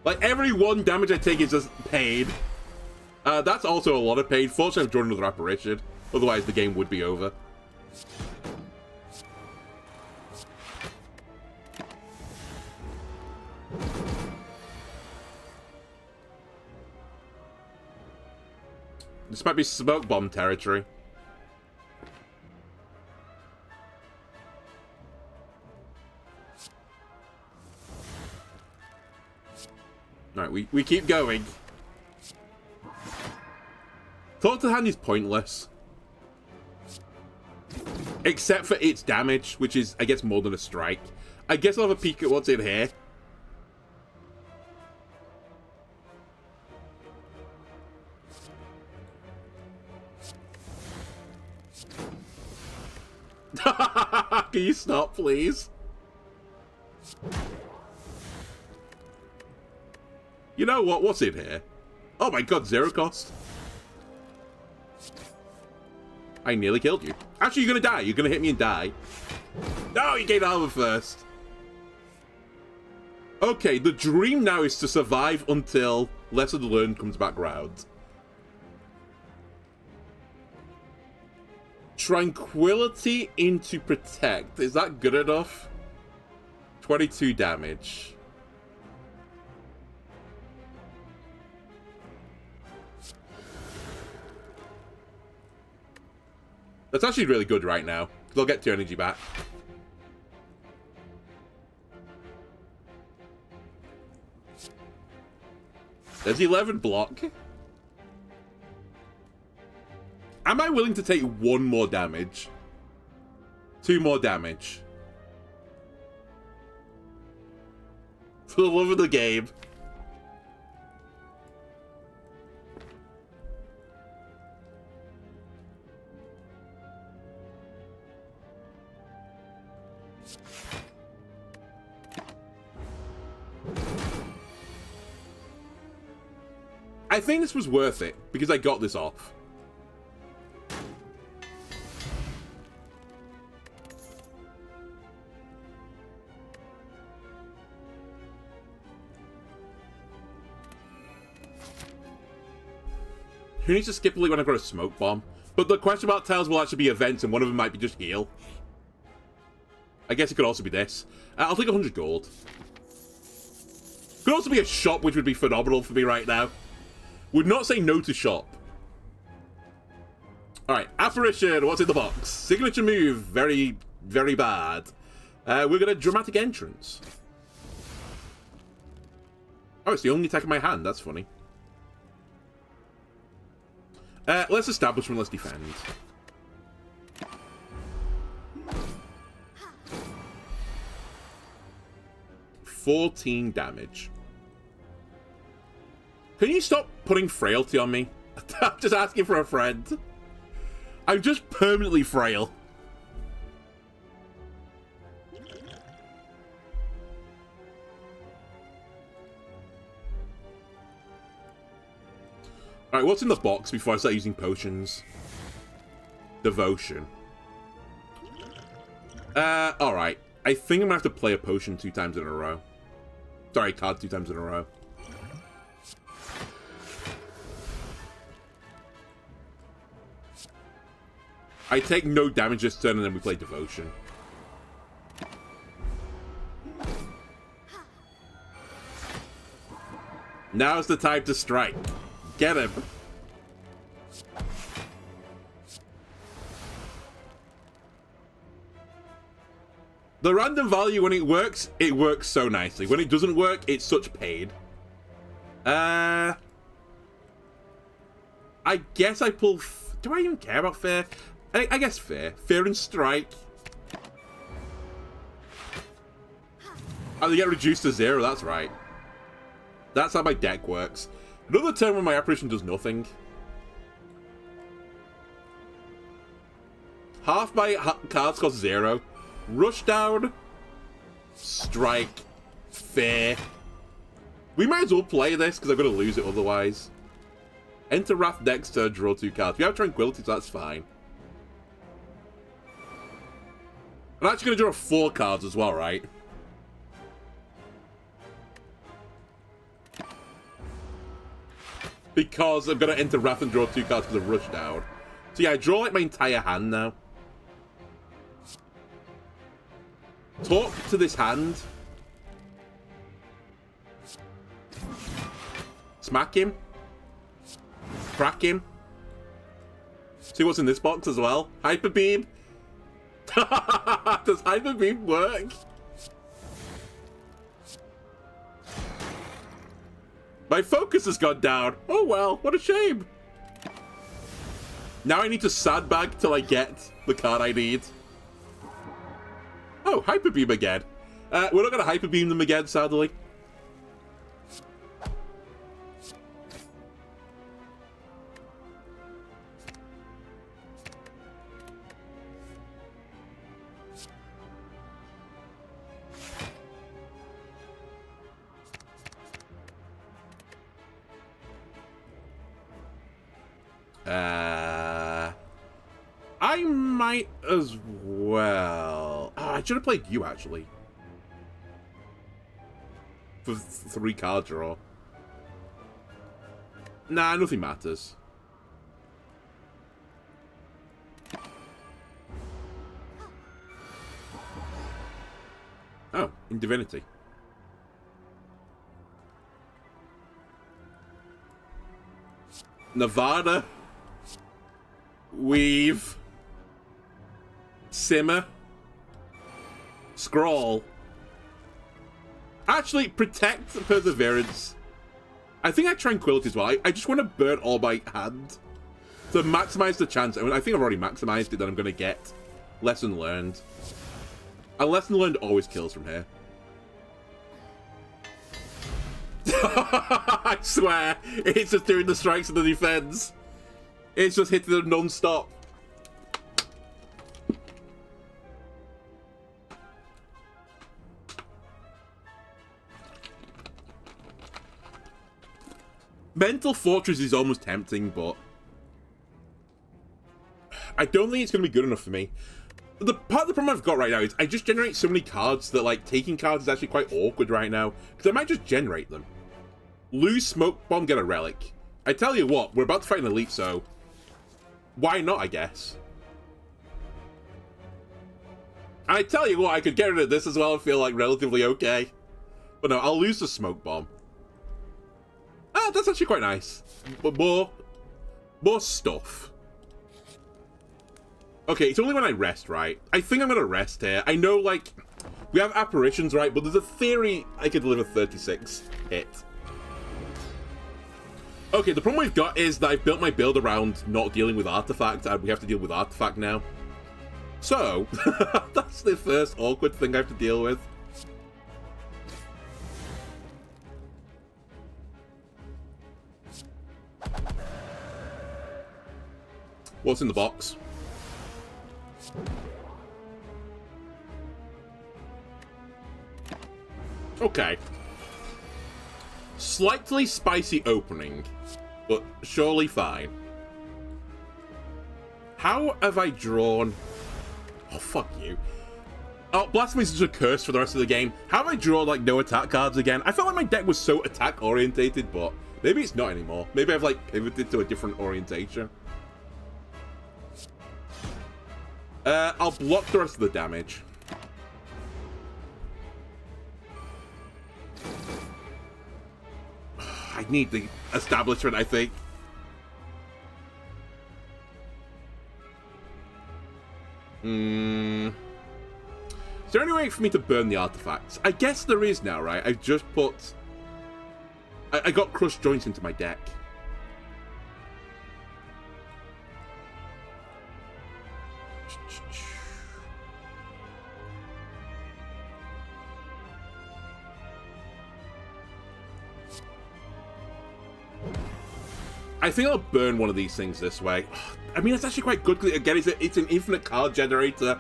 Like, every 1 damage I take is just paid. That's also a lot of paid. Fortunately, I've drawn another apparition. Otherwise, the game would be over. This might be smoke bomb territory. Alright, we keep going. Thought to hand is pointless. Except for its damage, which is, I guess, more than a strike. I guess I'll have a peek at what's in here. Can you stop, please? You know what? What's in here? Oh my god, 0 cost. I nearly killed you. Actually, you're gonna die. You're gonna hit me and die. No, you gained armor first. Okay, the dream now is to survive until Lesson Learned comes back round. Tranquility into Protect. Is that good enough? 22 damage. That's actually really good right now, because I'll get 2 energy back. There's 11 block. Am I willing to take 1 more damage? 2 more damage. For the love of the game. I think this was worth it, because I got this off. Who needs to skip a league when I've got a smoke bomb? But the question about tiles will actually be events, and one of them might be just heal. I guess it could also be this. I'll take 100 gold. Could also be a shop, which would be phenomenal for me right now. Would not say no to shop. Alright, apparition, what's in the box? Signature move, very, very bad. We're gonna dramatic entrance. Oh, it's the only attack in my hand, that's funny. Let's establishment, let's defend. $14 damage. Can you stop putting frailty on me? I'm just asking for a friend. I'm just permanently frail. Alright, what's in the box before I start using potions? Devotion. Alright. I think I'm gonna have to play a potion 2 times in a row. Sorry, card 2 times in a row. I take no damage this turn and then we play Devotion. Now's the time to strike. Get him. The random value, when it works so nicely. When it doesn't work, it's such pain. I guess I pull... Do I even care about fair? I guess fair. Fear and strike. Oh, they get reduced to 0, that's right. That's how my deck works. Another turn when my apparition does nothing. Half my cards cost 0. Rush down. Strike. Fair. We might as well play this, because I'm going to lose it otherwise. Enter Wrath next turn, draw 2 cards. We have Tranquility, so that's fine. I'm actually going to draw 4 cards as well, right? Because I'm going to enter Wrath and draw 2 cards because of Rush Down. So yeah, I draw like my entire hand now. Talk to this hand. Smack him. Crack him. See what's in this box as well. Hyper Beam. Does Hyper Beam work? My focus has gone down. Oh well, what a shame. Now I need to sandbag till I get the card I need. Oh, Hyper Beam again. We're not going to Hyper Beam them again, sadly. I might as well. Oh, I should have played you, actually. For 3 card draw. Nah, nothing matters. Oh, in Divinity. Nevada. Weave. Simmer. Scroll. Actually, Protect and Perseverance. I think I Tranquility as well. I just want to burn all my hand to maximize the chance. I mean, I think I've already maximized it that I'm going to get Lesson Learned. A Lesson Learned always kills from here. I swear, it's just doing the strikes and the defense. It's just hitting them non-stop. Mental Fortress is almost tempting, but I don't think it's going to be good enough for me. The part of the problem I've got right now is I just generate so many cards that, like, taking cards is actually quite awkward right now, because I might just generate them. Lose Smoke Bomb, get a Relic. I tell you what, we're about to fight an Elite, so why not, I guess? And I tell you what, I could get rid of this as well and feel, like, relatively okay. But no, I'll lose the Smoke Bomb. Ah, that's actually quite nice. But more stuff. Okay, it's only when I rest, right? I think I'm gonna rest here. I know, like, we have apparitions, right? But there's a theory I could deliver 36 hit. Okay, the problem we've got is that I've built my build around not dealing with Artifact, and we have to deal with Artifact now. So, that's the first awkward thing I have to deal with. What's in the box? Okay. Slightly spicy opening, but surely fine. How have I drawn... Oh, fuck you. Oh, Blasphemy is just a curse for the rest of the game. How have I drawn, like, no attack cards again? I felt like my deck was so attack-orientated, but maybe it's not anymore. Maybe I've, like, pivoted to a different orientation. I'll block the rest of the damage. I need the establishment, I think. Is there any way for me to burn the artifacts? I guess there is now, right? I've just put... I got crushed joints into my deck. I think I'll burn one of these things this way. I mean, it's actually quite good, because again, it's an infinite card generator.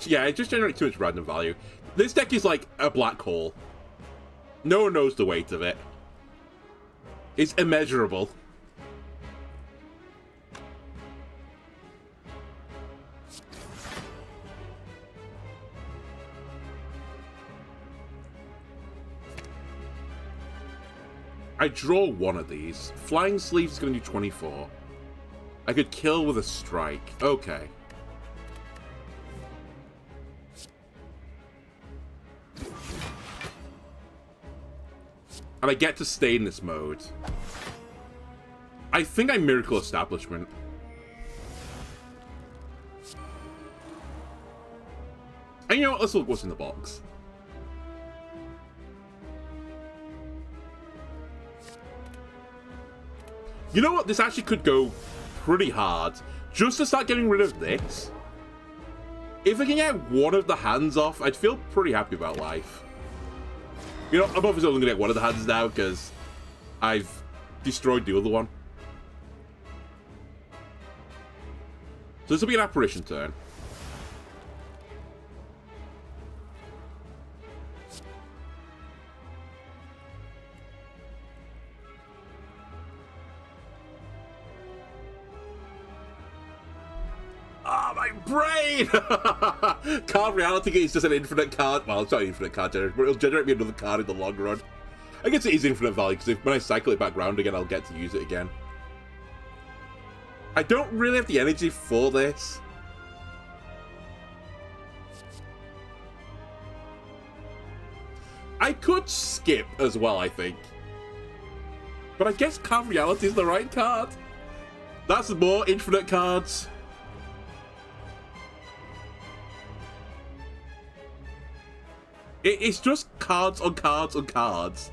Yeah, it just generates too much random value. This deck is like a black hole. No one knows the weight of it. It's immeasurable. I draw one of these. Flying Sleeve is going to do 24. I could kill with a strike. Okay. And I get to stay in this mode. I think I Miracle Establishment. And you know what? Let's look what's in the box. You know what? This actually could go pretty hard. Just to start getting rid of this. If I can get one of the hands off, I'd feel pretty happy about life. You know, I'm obviously only going to get one of the hands now, because I've destroyed the other one. So this will be an apparition turn. Ah, my brain! Card Reality is just an infinite card. Well, it's not an infinite card generator, but it'll generate me another card in the long run. I guess it is infinite value, because when I cycle it back round again, I'll get to use it again. I don't really have the energy for this. I could skip as well, I think. But I guess Card Reality is the right card. That's more infinite cards. It's just cards on cards on cards.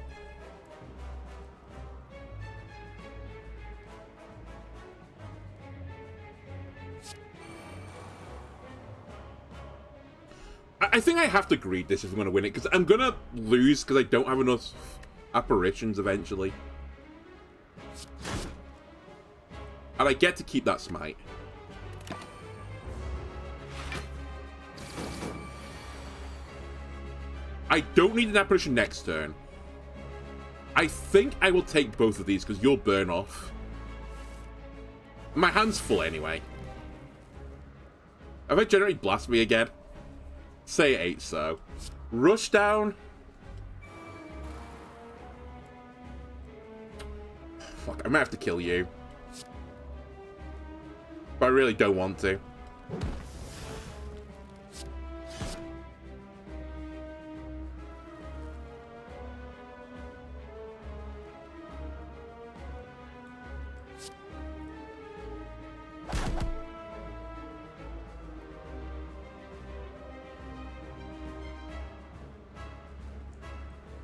I think I have to greed this if I'm going to win it, because I'm going to lose because I don't have enough apparitions eventually. And I get to keep that smite. I don't need an apparition next turn. I think I will take both of these because you'll burn off. My hand's full anyway. Have I generated Blasphemy again? Say it ain't so. Rush down. Fuck, I might have to kill you. But I really don't want to.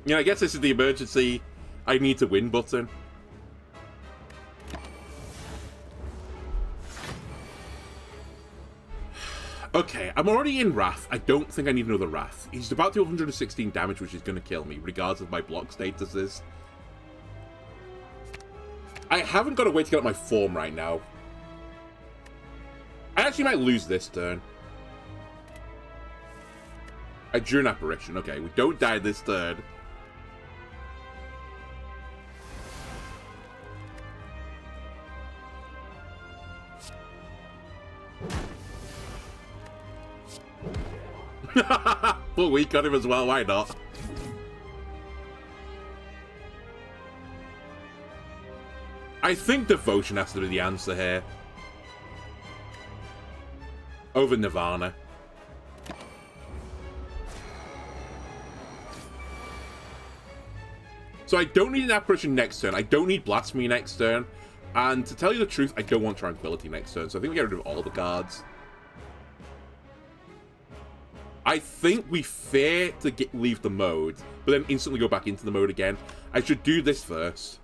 You know, I guess this is the emergency I need to win button. Okay, I'm already in Wrath. I don't think I need another Wrath. He's about to do 116 damage, which is going to kill me, regardless of my block statuses. I haven't got a way to get up my form right now. I actually might lose this turn. I drew an apparition. Okay, we don't die this turn. Well, we got him as well, why not? I think Devotion has to be the answer here. Over Nirvana. So I don't need an apparition next turn. I don't need Blasphemy next turn. And to tell you the truth, I don't want Tranquility next turn. So I think we get rid of all the cards. I think we fear to leave the mode, but then instantly go back into the mode again. I should do this first.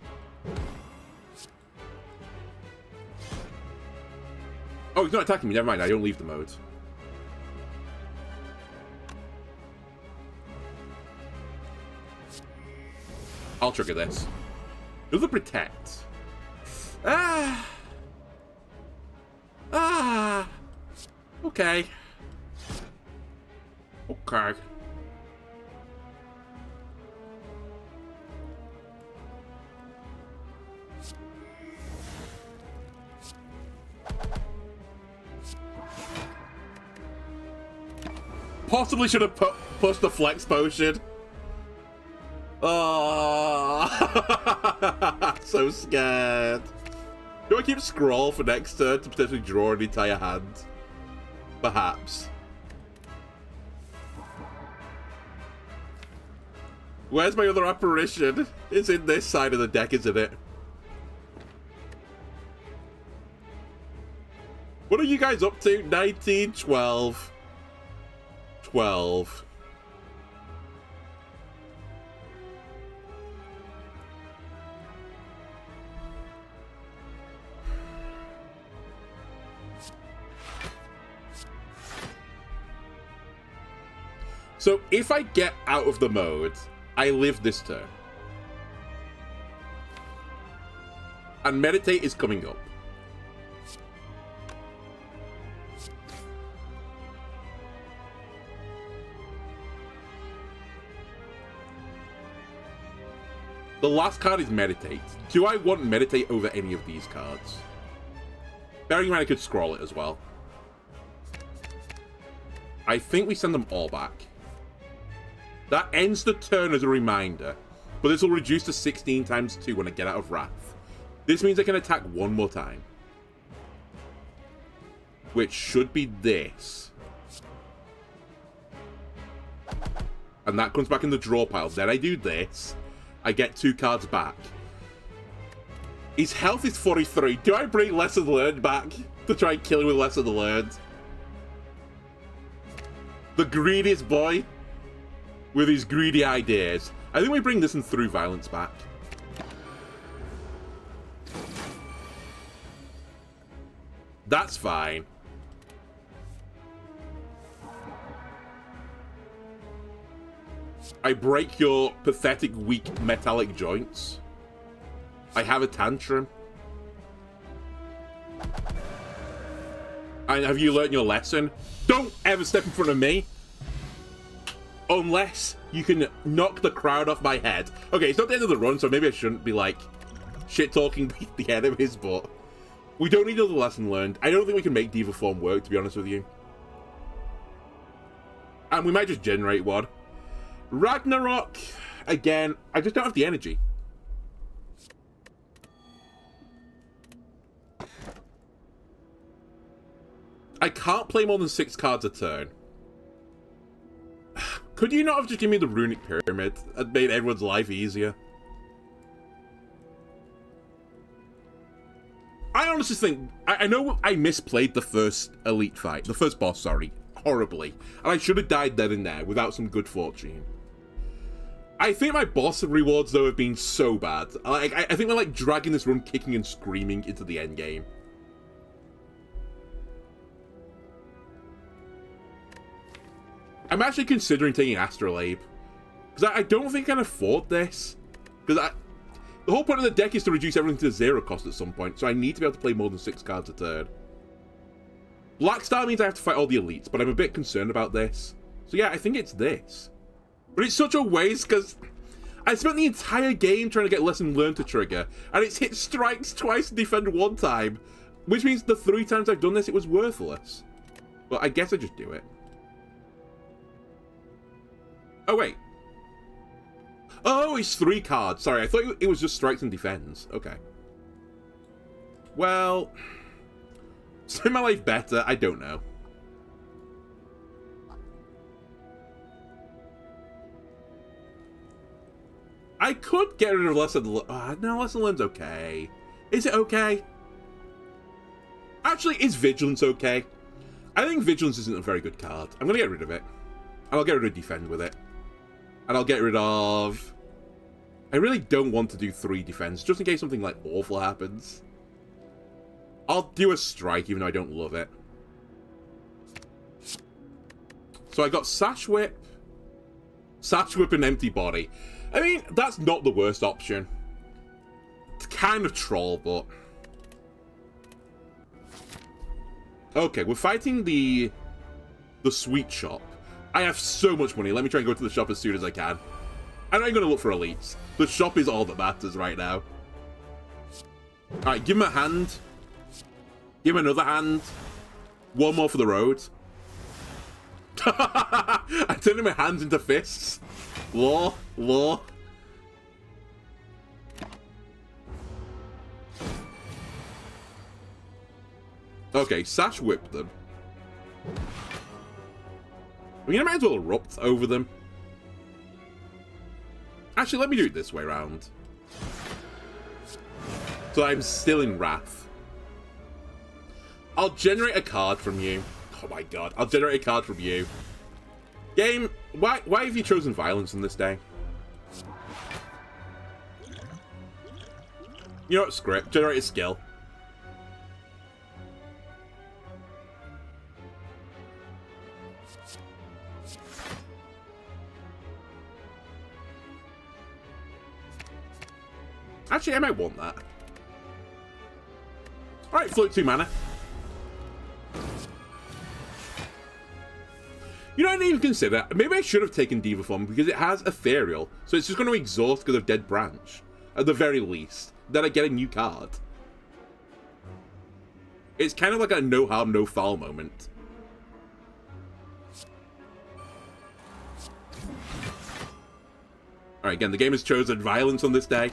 Oh, he's not attacking me. Never mind. I don't leave the mode. I'll trigger this. Another protect. Ah. Ah. Okay. Okay. Possibly should have pushed the flex potion. Oh, so scared. Do I keep scroll for next turn to potentially draw an entire hand? Perhaps. Where's my other apparition? It's in this side of the deck, isn't it? What are you guys up to? 19, 12. 12. So if I get out of the mode, I live this turn. And Meditate is coming up. The last card is Meditate. Do I want Meditate over any of these cards? Bearing in mind I could scroll it as well. I think we send them all back. That ends the turn as a reminder, but this will reduce to 16 times 2 when I get out of Wrath. This means I can attack one more time. Which should be this. And that comes back in the draw pile. Then I do this. I get 2 cards back. His health is 43. Do I bring Lesson Learned back to try and kill him with Lesson Learned? The greediest boy with his greedy ideas. I think we bring this and Through Violence back. That's fine. I break your pathetic, weak metallic joints. I have a tantrum. And have you learned your lesson? Don't ever step in front of me. Unless you can knock the crowd off my head. Okay, it's not the end of the run, so maybe I shouldn't be like shit-talking the enemies, but we don't need another lesson learned. I don't think we can make Diva Form work, to be honest with you. And we might just generate one. Ragnarok, again, I just don't have the energy. I can't play more than 6 cards a turn. Could you not have just given me the Runic Pyramid and made everyone's life easier? I honestly think... I know I misplayed the first elite fight. The first boss, sorry. Horribly. And I should have died then and there without some good fortune. I think my boss rewards, though, have been so bad. I think we're, like, dragging this run kicking and screaming into the end game. I'm actually considering taking Astrolabe. Because I don't think I can afford this. Because the whole point of the deck is to reduce everything to 0 cost at some point. So I need to be able to play more than 6 cards a turn. Blackstar means I have to fight all the elites. But I'm a bit concerned about this. So yeah, I think it's this. But it's such a waste because I spent the entire game trying to get Lesson Learned to trigger. And it's hit strikes twice and defend 1 time. Which means the 3 times I've done this, it was worthless. But I guess I just do it. Oh, wait. Oh, it's 3 cards. Sorry, I thought it was just strikes and defends. Okay. Well, is my life better? I don't know. I could get rid of Lesson Learned. No, Lesson Learned's okay. Is it okay? Actually, is Vigilance okay? I think Vigilance isn't a very good card. I'm going to get rid of it. And I'll get rid of defend with it. And I'll get rid of... I really don't want to do 3 defense, just in case something, like, awful happens. I'll do a strike, even though I don't love it. So I got Sash Whip, and Empty Body. I mean, that's not the worst option. It's kind of troll, but... Okay, we're fighting the sweet shop. I have so much money. Let me try and go to the shop as soon as I can. I'm not going to look for elites. The shop is all that matters right now. Alright, give him a hand. Give him another hand. One more for the road. I turned my hands into fists. Law. Okay, Sash whipped them. I mean, I might as well erupt over them. Actually, let me do it this way round. So I'm still in Wrath. I'll generate a card from you. Oh my god, I'll generate a card from you. Game, why have you chosen violence on this day? You know what, script, generate a skill. Actually, I might want that. Alright, float 2 mana. You know, I didn't even consider, maybe I should have taken Diva Form because it has Ethereal, so it's just going to exhaust because of Dead Branch, at the very least. Then I get a new card. It's kind of like a no harm, no foul moment. Alright, again, the game has chosen violence on this day.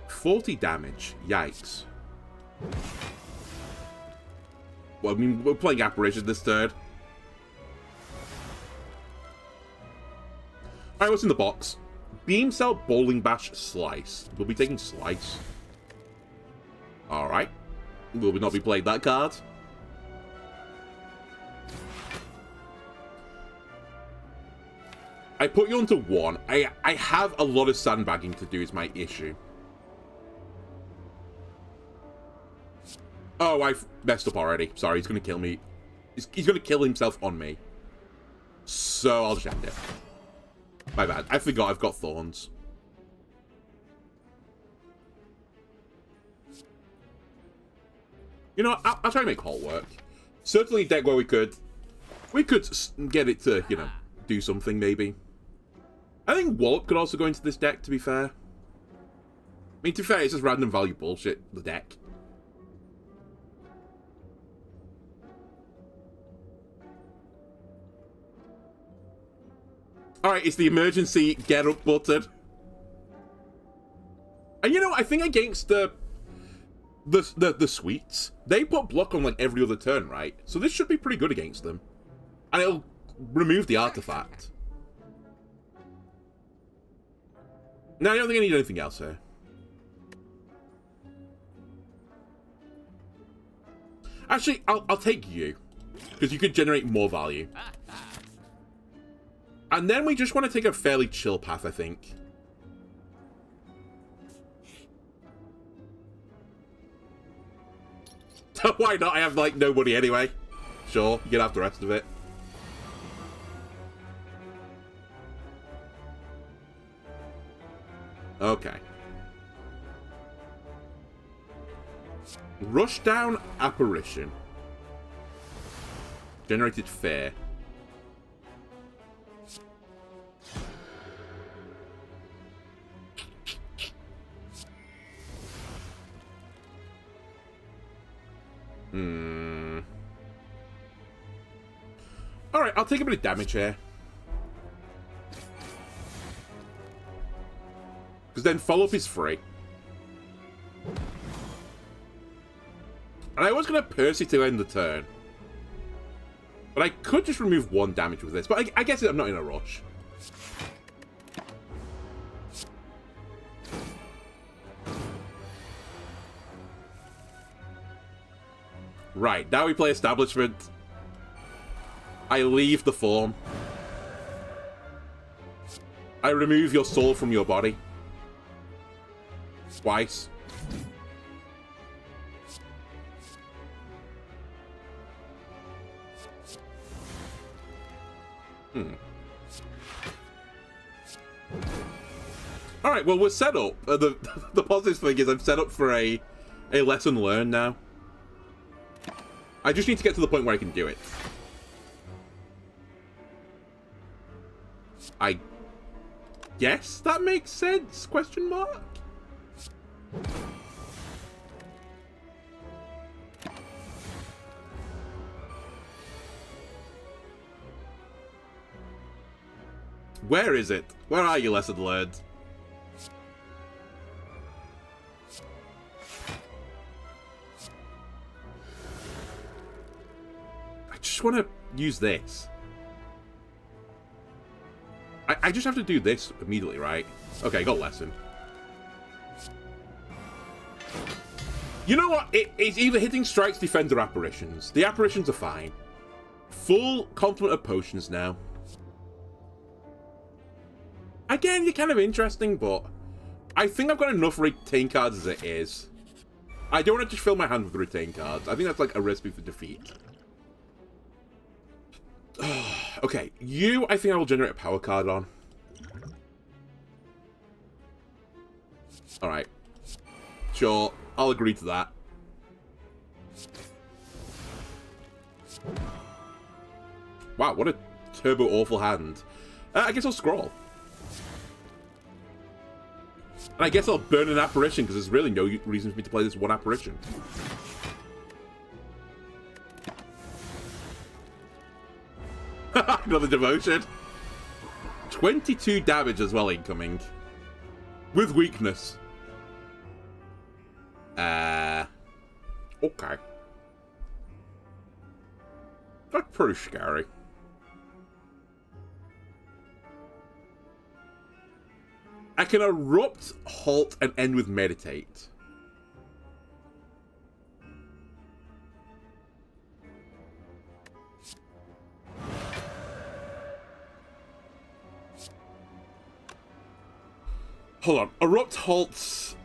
40 damage. Yikes. Well, I mean, we're playing Apparition this turn. Alright, what's in the box? Beam Cell, Bowling Bash, Slice. We'll be taking Slice. Alright. Will we not be playing that card? I put you onto 1. I have a lot of sandbagging to do is my issue. Oh, I've messed up already. Sorry, he's going to kill me. He's going to kill himself on me. So, I'll just end it. My bad. I forgot I've got Thorns. You know, I'll try to make Halt work. Certainly a deck where we could get it to, you know, do something, maybe. I think Wallop could also go into this deck, to be fair. I mean, to be fair, it's just random value bullshit, the deck. Alright, it's the emergency get up button. And you know, I think against the sweets, they put block on like every other turn, right? So this should be pretty good against them. And it'll remove the artifact. No, I don't think I need anything else here. Actually, I'll take you. Because you could generate more value. And then we just want to take a fairly chill path, I think. Why not? I have, like, no money anyway. Sure, you can have the rest of it. Okay. Rushdown Apparition. Generated fair. Alright, I'll take a bit of damage here. Because then follow-up is free. And I was going to Percy to end the turn. But I could just remove 1 damage with this. But I guess I'm not in a rush. Right, now we play Establishment. I leave the form. I remove your soul from your body. Twice. Alright, well, we're set up. The positive thing is I'm set up for a lesson learned now. I just need to get to the point where I can do it. I guess that makes sense? Question mark? Where is it? Where are you, lesson learned? I just want to use this. I just have to do this immediately, right? Okay, got lesson. You know what? It's either hitting strikes, defense, or apparitions. The apparitions are fine. Full complement of potions now. Again, you're kind of interesting, but I think I've got enough retain cards as it is. I don't want to just fill my hand with retain cards. I think that's like a recipe for defeat. Okay, you, I think I will generate a power card on. Alright. Sure, I'll agree to that. Wow, what a turbo awful hand. I guess I'll scroll. And I guess I'll burn an apparition, because there's really no reason for me to play this one apparition. Another devotion. 22 damage as well incoming. With weakness. Okay. That's pretty scary. I can erupt, halt, and end with meditate. Hold on. Erupt, halts,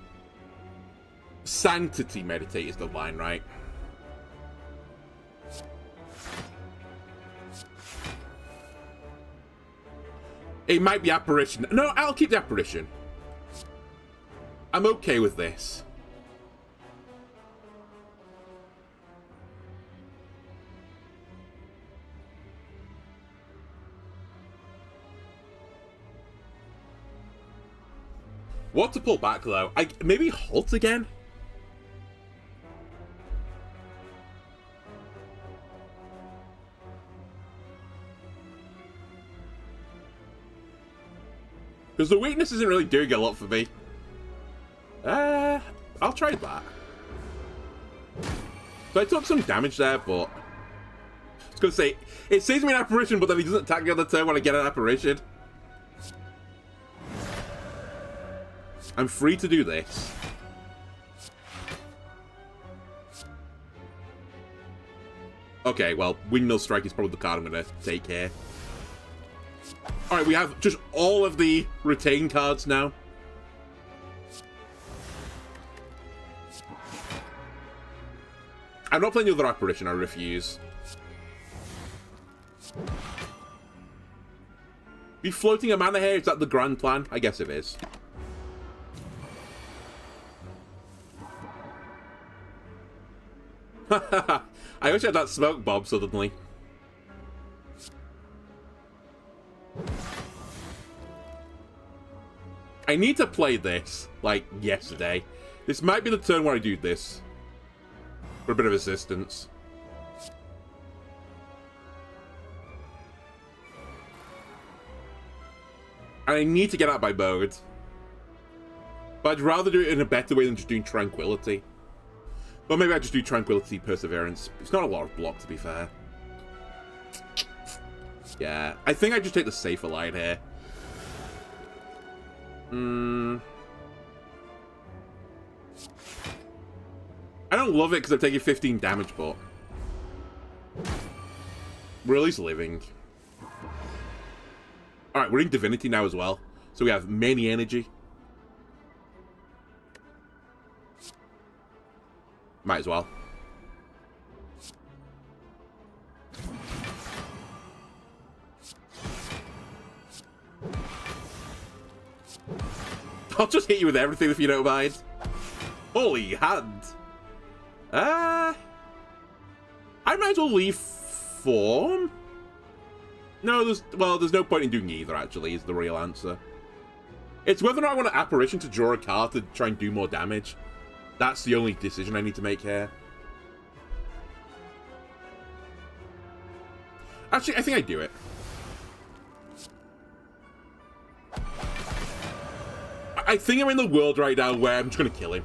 sanctity, meditate is the line, right? It might be apparition. No, I'll keep the apparition. I'm okay with this. What to pull back, though? Maybe halt again? Because the weakness isn't really doing a lot for me. I'll try that. So I took some damage there, but... I was going to say, it saves me an apparition, but then he doesn't attack me on the turn when I get an apparition. I'm free to do this. Okay, well, Windmill Strike is probably the card I'm going to take here. Alright, we have just all of the retain cards now. I'm not playing the other apparition, I refuse. Be floating a mana here, is that the grand plan? I guess it is. I wish I had that smoke bomb suddenly. I need to play this, like, yesterday. This might be the turn where I do this. For a bit of assistance. And I need to get out by mode. But I'd rather do it in a better way than just doing Tranquility. Well, maybe I just do Tranquility, Perseverance. It's not a lot of block, to be fair. Yeah, I think I just take the safer line here. I don't love it because I'm taking 15 damage, but We're at least living. Alright, we're in Divinity now as well. So we have many energy. Might as well. I'll just hit you with everything if you don't mind. Holy hand. I might as well leave form. No, there's no point in doing either, actually, is the real answer. It's whether or not I want an apparition to draw a card to try and do more damage. That's the only decision I need to make here. Actually, I think I do it. I think I'm in the world right now where I'm just going to kill him.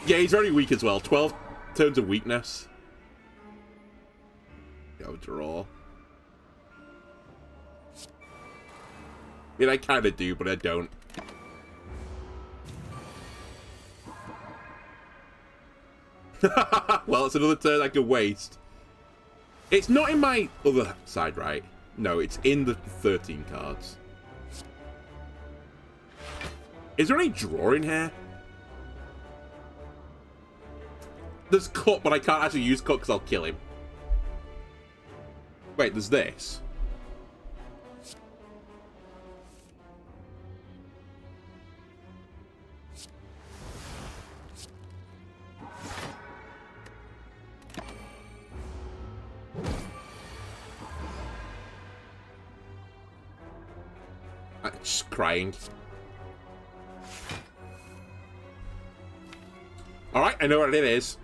Yeah, he's very weak as well. 12 turns of weakness. Go draw. I mean, I kind of do, but I don't. Well, it's another turn I could waste. It's not in my other side, right? No, it's in the 13 cards. Is there any draw in here? There's cut, but I can't actually use cut because I'll kill him. Wait, there's this. I'm just crying. Alright, I know what it is.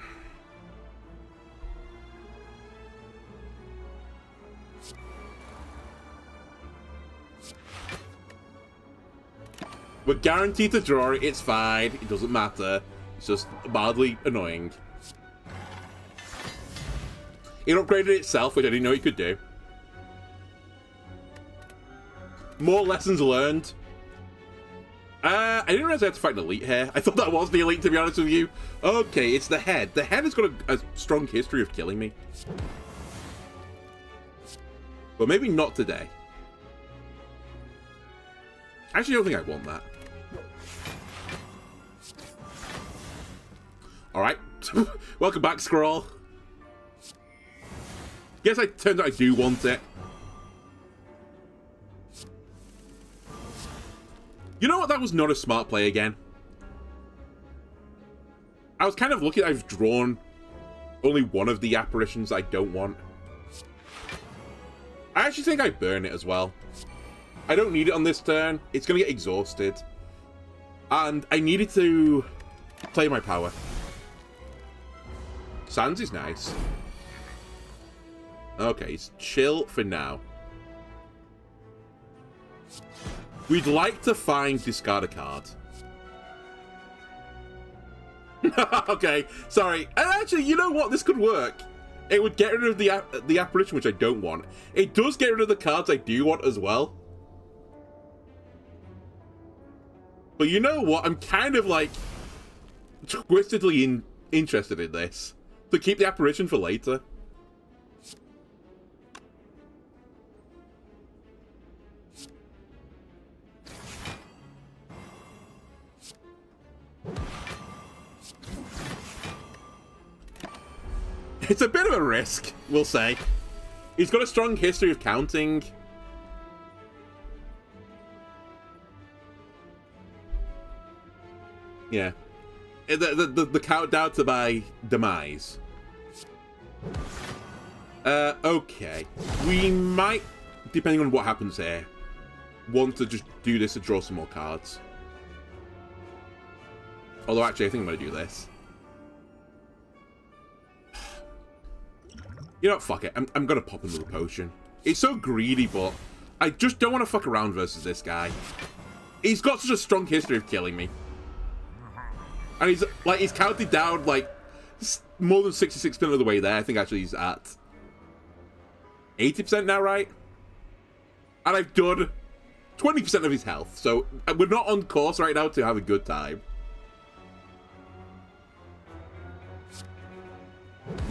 We're guaranteed to draw it, it's fine, it doesn't matter. It's just mildly annoying. It upgraded itself, which I didn't know it could do. More lessons learned. I didn't realize I had to fight an elite here. I thought that was the elite, to be honest with you. Okay, it's the head. The head has got a strong history of killing me. But maybe not today. I actually don't think I want that. Alright. Welcome back, Scroll. Guess I turned out I do want it. You know what? That was not a smart play again. I was kind of lucky I've drawn only one of the apparitions I don't want. I actually think I burn it as well. I don't need it on this turn. It's going to get exhausted. And I needed to play my power. Sans is nice. Okay, it's chill for now. We'd like to find discard a card. Okay, sorry. And actually, you know what? This could work. It would get rid of the apparition, which I don't want. It does get rid of the cards I do want as well. But you know what? I'm kind of like twistedly interested in this. To keep the apparition for later. It's a bit of a risk, we'll say. He's got a strong history of counting. Yeah. The countdown to my demise. Okay. We might, depending on what happens here, want to just do this to draw some more cards. Although, actually, I think I'm going to do this. You know what, fuck it. I'm gonna pop him with a potion. It's so greedy, but I just don't want to fuck around versus this guy. He's got such a strong history of killing me. And he's counted down, like, more than 66% of the way there. I think actually he's at 80% now, right? And I've done 20% of his health. So we're not on course right now to have a good time.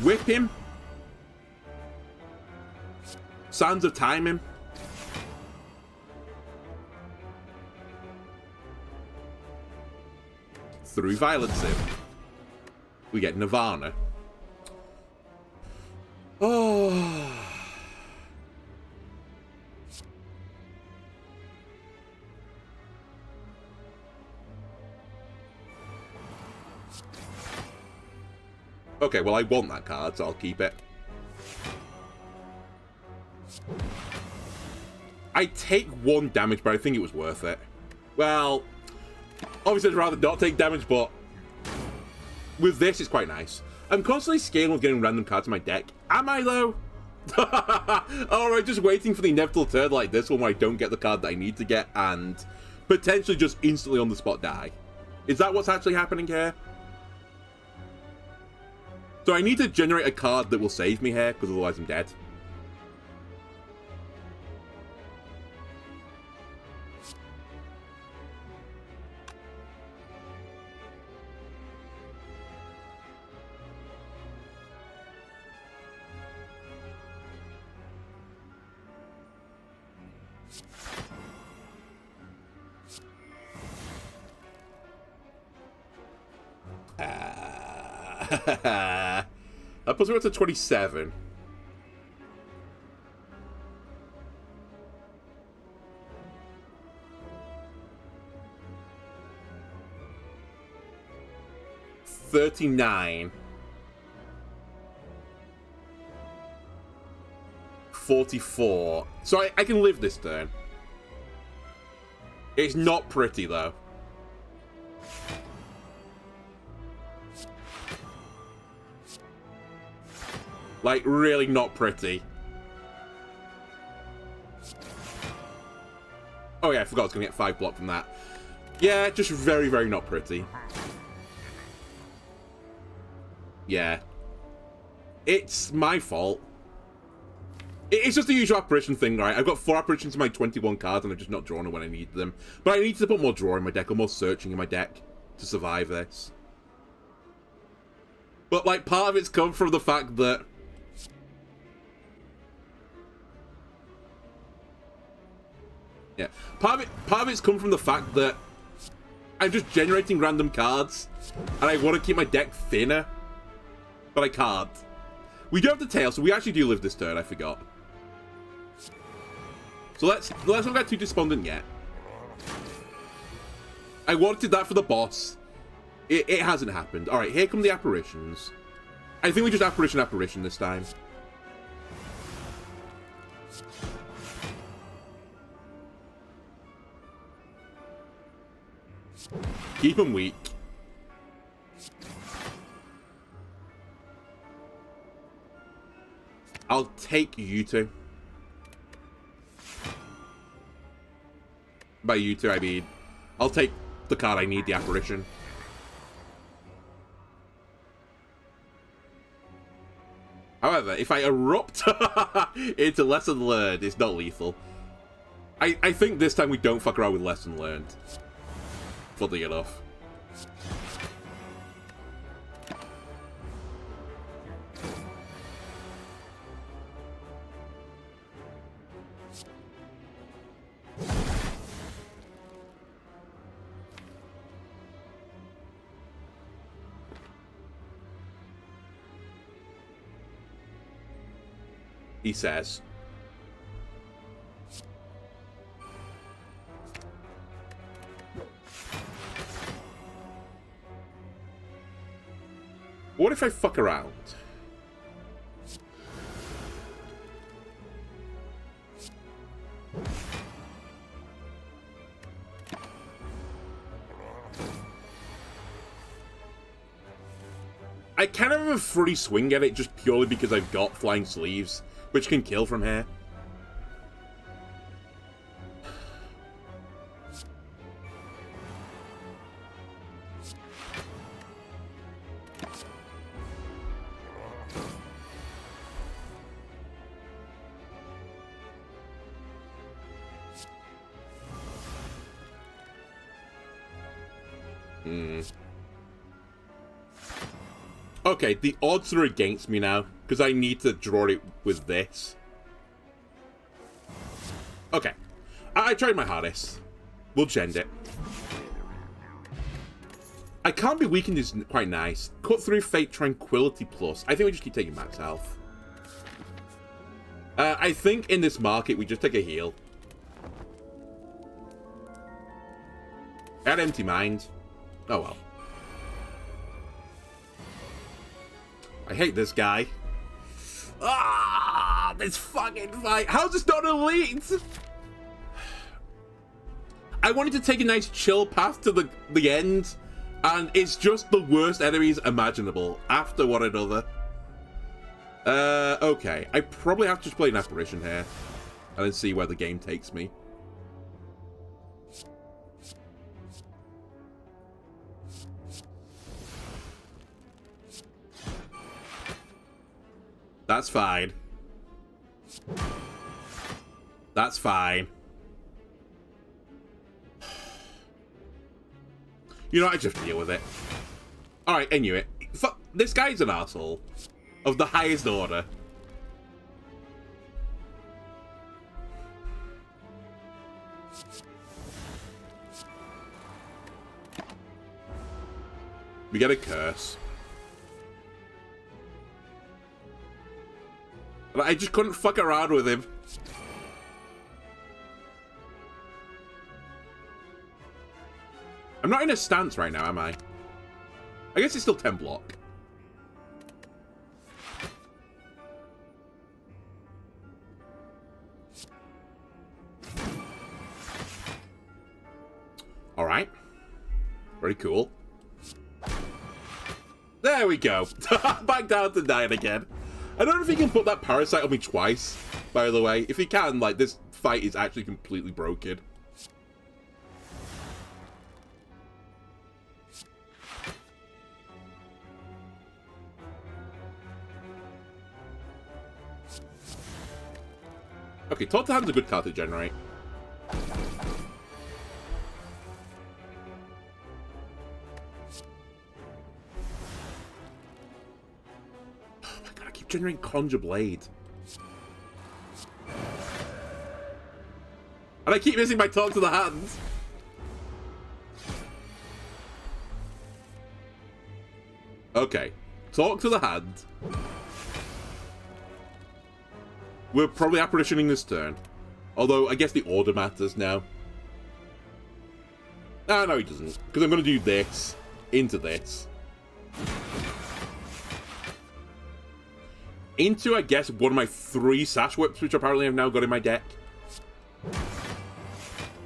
Whip him. Sands of Timing. Through Violence Sim, we get Nirvana. Oh. Okay, well, I want that card, so I'll keep it. I take 1 damage, but I think it was worth it. Well, obviously I'd rather not take damage, but with this, it's quite nice. I'm constantly scaling with getting random cards in my deck. Am I, though? Alright, just waiting for the inevitable turn like this one where I don't get the card that I need to get and potentially just instantly on the spot die. Is that what's actually happening here? So I need to generate a card that will save me here, because otherwise I'm dead. That puts me up to 27. $39. 44. So I can live this turn. It's not pretty, though. Like, really not pretty. Oh yeah, I forgot I was going to get 5 block from that. Yeah, just very, very not pretty. Yeah. It's my fault. It's just the usual apparition thing, right? I've got 4 apparitions in my 21 cards and I've just not drawn them when I need them. But I need to put more draw in my deck, or more searching in my deck to survive this. But, like, part of it's come from the fact that yeah, part of it's come from the fact that I'm just generating random cards, and I want to keep my deck thinner, but I can't. We do have the tail, so we actually do live this turn. I forgot. So let's not get too despondent yet. I wanted that for the boss. It hasn't happened. All right, here come the apparitions. I think we just apparition this time. Keep them weak. I'll take you two. By you two, I mean, I'll take the card I need, the apparition. However, if I erupt into Lesson Learned, it's not lethal. I think this time we don't fuck around with Lesson Learned. Funnily enough. He says. What if I fuck around? I kind of have a free swing at it just purely because I've got Flying Sleeves, which can kill from here. Okay, the odds are against me now, because I need to draw it with this. Okay. I tried my hardest. We'll change it. I Can't Be Weakened is quite nice. Cut Through Fate Tranquility Plus. I think we just keep taking max health. I think in this market we just take a heal. At Empty Mind. Oh well. I hate this guy. Ah, this fucking fight. How's this not elite? I wanted to take a nice chill path to the end, and it's just the worst enemies imaginable, after one another. Okay. I probably have to just play an apparition here, and then see where the game takes me. That's fine. That's fine. You know, I just deal with it. Alright, I knew it. Fuck, this guy's an asshole. Of the highest order. We get a curse. But I just couldn't fuck around with him. I'm not in a stance right now, am I? I guess it's still 10 block. Alright. Very cool. There we go. Back down to 9 again. I don't know if he can put that parasite on me twice, by the way. If he can, like, this fight is actually completely broken. Okay, Talk to Hand's a good card to generate. Oh my god, I keep generating Conjure Blade. And I keep missing my Talk to the Hand. Okay, Talk to the Hand. We're probably apparitioning this turn. Although, I guess the order matters now. Ah, no, he doesn't. Because I'm going to do this into this. Into, I guess, one of my 3 Sash Whips, which apparently I've now got in my deck.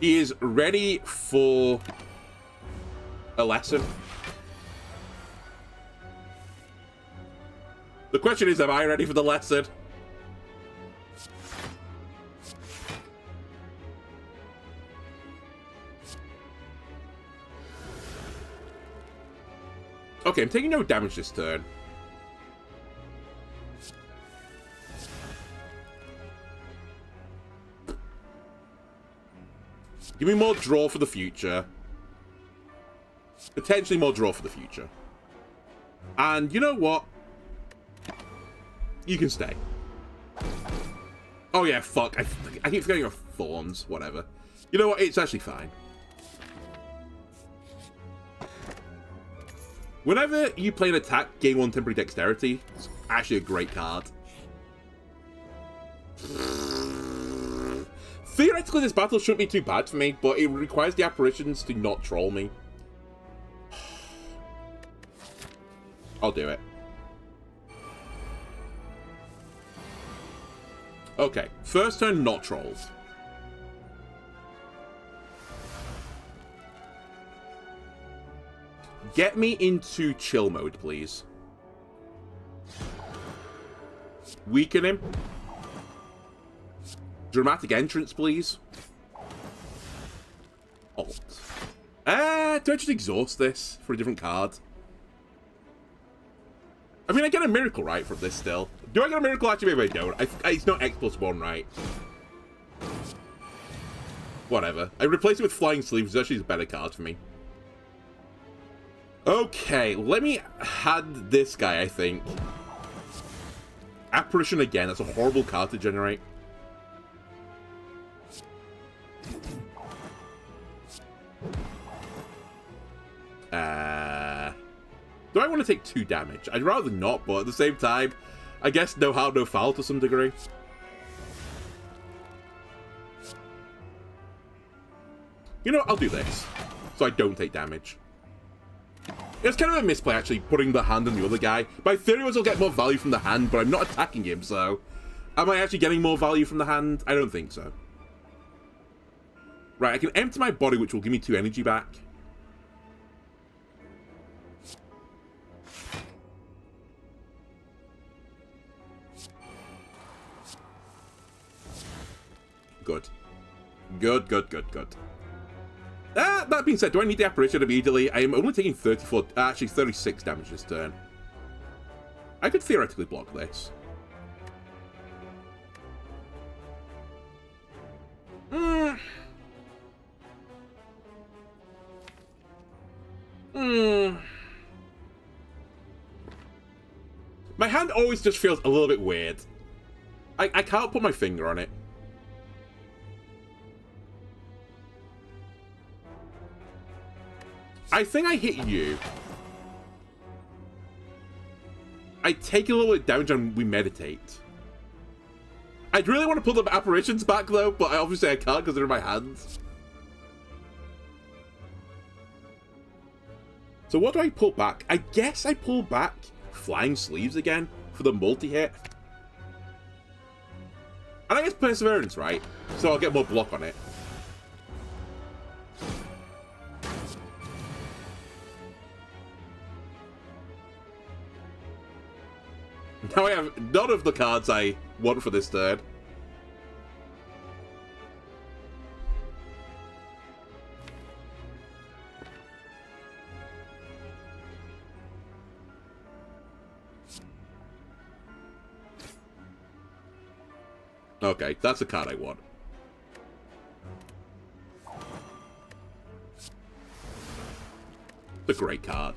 He is ready for a lesson. The question is, am I ready for the lesson? Okay, I'm taking no damage this turn. Give me more draw for the future. Potentially more draw for the future. And you know what? You can stay. Oh yeah, fuck. I keep forgetting of Thorns. Whatever. You know what? It's actually fine. Whenever you play an attack, gain 1 temporary dexterity. It's actually a great card. Theoretically, this battle shouldn't be too bad for me, but it requires the apparitions to not troll me. I'll do it. Okay, first turn, not trolls. Get me into chill mode, please. Weaken him. Dramatic entrance, please. Alt. Do I just exhaust this for a different card? I mean, I get a miracle right from this still. Do I get a miracle? Actually, maybe I don't. It's not X+1, right? Whatever. I replace it with Flying Sleeves, which actually is a better card for me. Okay, let me add this guy, I think. Apparition again. That's a horrible card to generate. Do I want to take 2 damage? I'd rather not, but at the same time, I guess no harm, no foul to some degree. You know what? I'll do this, so I don't take damage. It's kind of a misplay, actually, putting the hand on the other guy. My theory was I'll get more value from the hand, but I'm not attacking him, so... Am I actually getting more value from the hand? I don't think so. Right, I can empty my body, which will give me 2 energy back. Good. Good, good, good, good. That being said, do I need the apparition immediately? I am only taking 36 damage this turn. I could theoretically block this. My hand always just feels a little bit weird. I can't put my finger on it. I think I hit you. I take a little bit of damage and we meditate. I'd really want to pull the apparitions back though, but obviously I can't because they're in my hands. So what do I pull back? I guess I pull back Flying Sleeves again for the multi-hit. And I guess Perseverance, right? So I'll get more block on it. Now I have none of the cards I want for this turn. Okay, that's a card I want. It's a great card.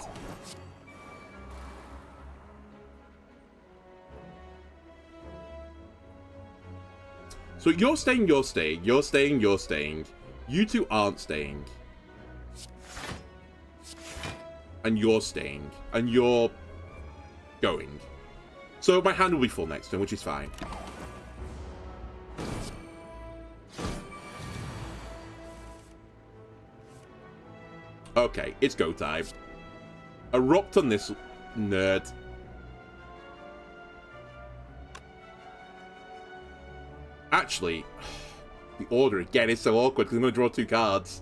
So you're staying, you're staying, you're staying, you're staying. You two aren't staying. And you're staying. And you're going. So my hand will be full next turn, which is fine. Okay, it's go time. Erupt on this nerd. Actually, the order again is so awkward because I'm going to draw 2 cards.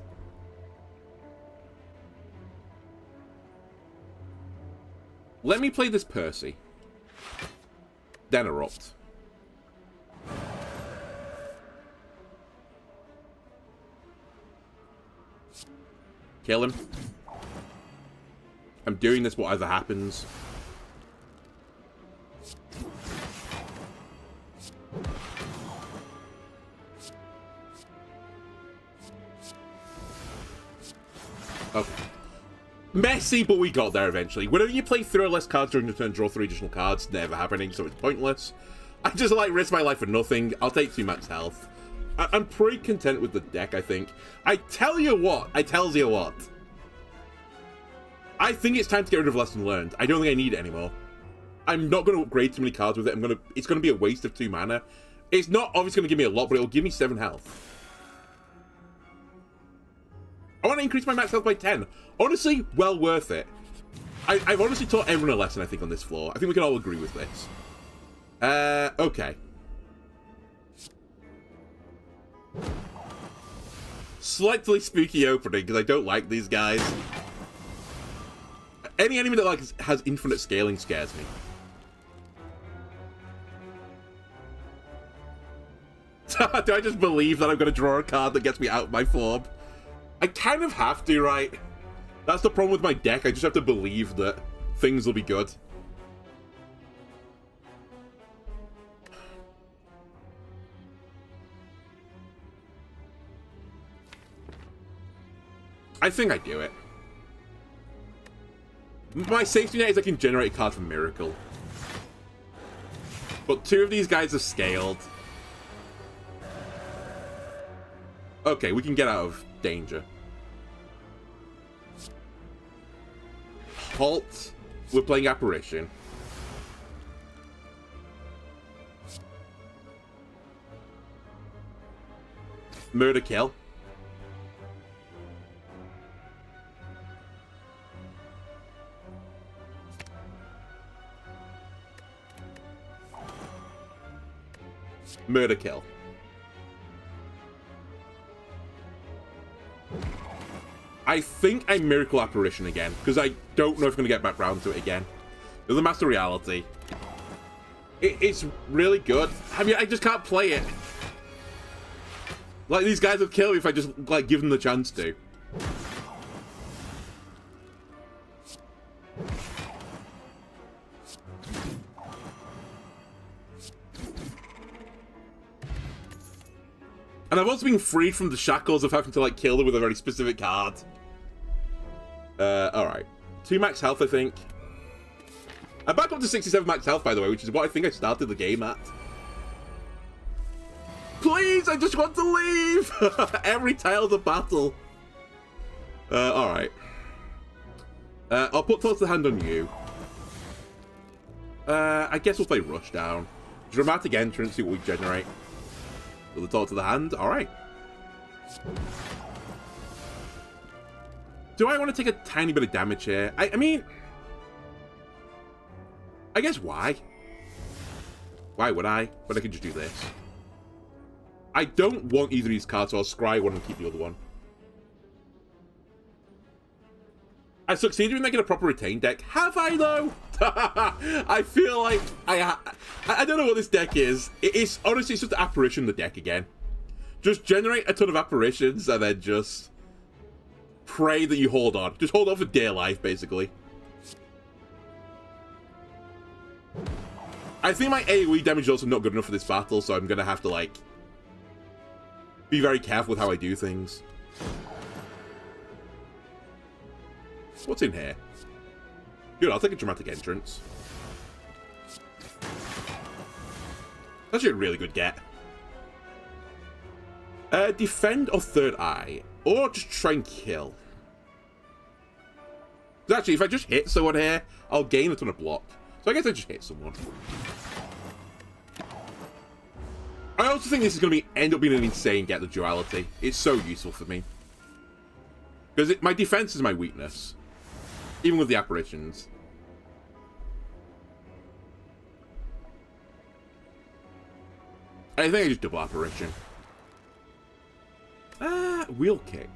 Let me play this Percy. Then Erupt. Kill him. I'm doing this whatever happens. Okay. Messy, but we got there eventually. Whenever you play 3 or less cards during your turn, draw 3 additional cards. Never happening, so it's pointless. I just like risk my life for nothing. I'll take 2 max health. I'm pretty content with the deck, I think. I tells you what. I think it's time to get rid of Lesson Learned. I don't think I need it anymore. I'm not going to upgrade too many cards with it. It's going to be a waste of 2 mana. It's not obviously going to give me a lot, but it'll give me 7 health. I want to increase my max health by 10. Honestly, well worth it. I've honestly taught everyone a lesson, I think, on this floor. I think we can all agree with this. Okay. Slightly spooky opening, because I don't like these guys. Any enemy that has infinite scaling scares me. Do I just believe that I'm going to draw a card that gets me out of my form? I kind of have to, right? That's the problem with my deck. I just have to believe that things will be good. I think I do it. My safety net is I can generate a card from Miracle. But 2 of these guys are scaled. Okay, we can get out of danger. default, we're playing Apparition. Murder Kill. Murder Kill. I think I Miracle Apparition again, because I don't know if I'm going to get back round to it again. There's a Master Reality. It's really good. I mean, I just can't play it. Like, these guys would kill me if I just, like, give them the chance to. And I've also been freed from the shackles of having to, like, kill them with a very specific card. Alright. 2 max health, I think. I'm back up to 67 max health, by the way, which is what I think I started the game at. Please, I just want to leave! Every tile's a battle. Alright. I'll put Thoughts of the Hand on you. I guess we'll play Rushdown. Dramatic Entrance, see what we generate. With the Thoughts of the Hand, alright. Do I want to take a tiny bit of damage here? I mean... I guess why? Why would I? But I could just do this. I don't want either of these cards, so I'll scry one and keep the other one. I succeeded in making a proper retain deck. Have I, though? I feel like I don't know what this deck is. It's honestly, it's just Apparition the deck again. Just generate a ton of Apparitions and then just pray that you hold on. Just hold on for dear life, basically. I think my AoE damage is also not good enough for this battle, so I'm going to have to, like, be very careful with how I do things. What's in here? Good, I'll take a Dramatic Entrance. That's actually a really good get. Defend or Third Eye. Or just try and kill. Actually, if I just hit someone here, I'll gain a ton of block. So I guess I just hit someone. I also think this is going to end up being an insane get, the duality. It's so useful for me. Because my defense is my weakness. Even with the apparitions. I think I just double apparition. Wheel kick.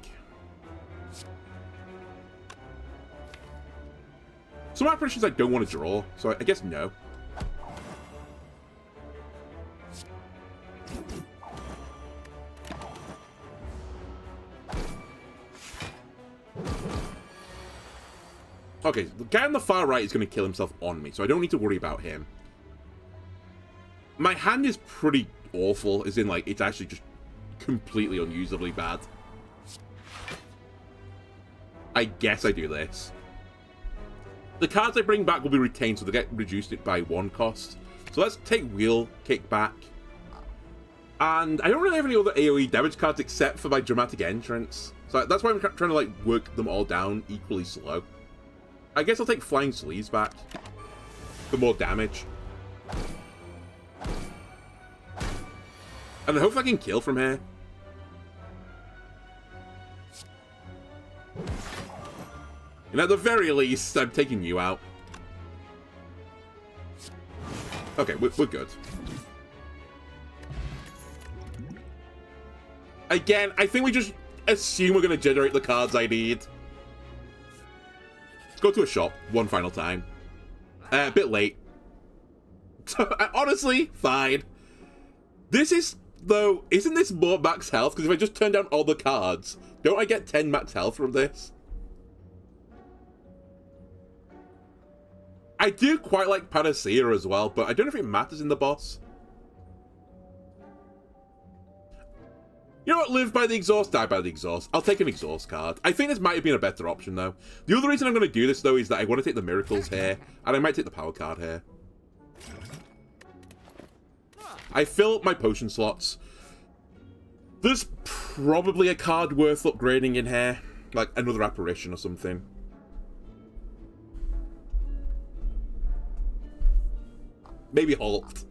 Some apparitions I don't want to draw, so I guess no. Okay, the guy on the far right is going to kill himself on me, so I don't need to worry about him. My hand is pretty awful, as in, like, it's actually just completely unusably bad. I guess I do this. The cards I bring back will be retained, so they get reduced it by 1 cost. So let's take Wheel Kick back. And I don't really have any other AoE damage cards except for my Dramatic Entrance. So that's why I'm trying to, like, work them all down equally slow. I guess I'll take Flying Sleeves back for more damage. And I hope I can kill from here. And at the very least, I'm taking you out. Okay, we're good. Again, I think we just assume we're going to generate the cards I need. Let's go to a shop one final time. A bit late. Honestly, fine. This is, though, isn't this more max health? Because if I just turn down all the cards, don't I get 10 max health from this? I do quite like Panacea as well, but I don't know if it matters in the boss. You know what? Live by the exhaust, die by the exhaust. I'll take an exhaust card. I think this might have been a better option, though. The other reason I'm going to do this, though, is that I want to take the Miracles here, and I might take the Power card here. I fill up my potion slots. There's probably a card worth upgrading in here, like another Apparition or something. Maybe halt.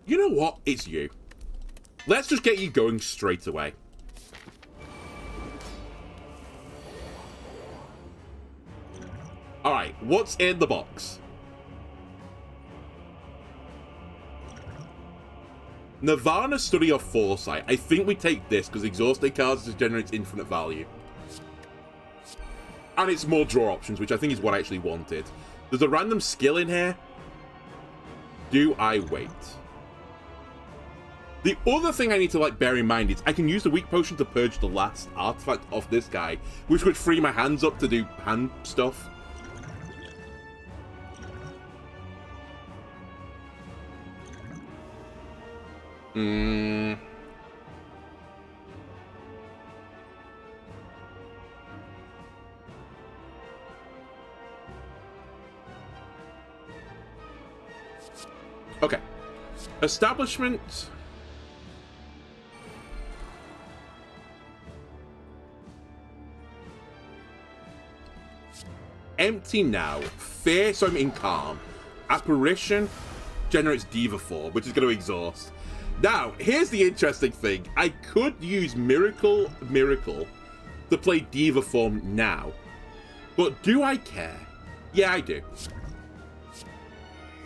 You know what? It's you. Let's just get you going straight away. Alright, what's in the box? Nirvana, Study of Foresight. I think we take this because exhausting cards just generates infinite value. And it's more draw options, which I think is what I actually wanted. There's a random skill in here. Do I wait? The other thing I need to bear in mind is I can use the weak potion to purge the last artifact of this guy, which would free my hands up to do hand stuff. Okay. Establishment. Empty now. Fear, so I'm in calm. Apparition generates Diva form, which is going to exhaust. Now, here's the interesting thing. I could use Miracle to play Diva form now. But do I care? Yeah, I do.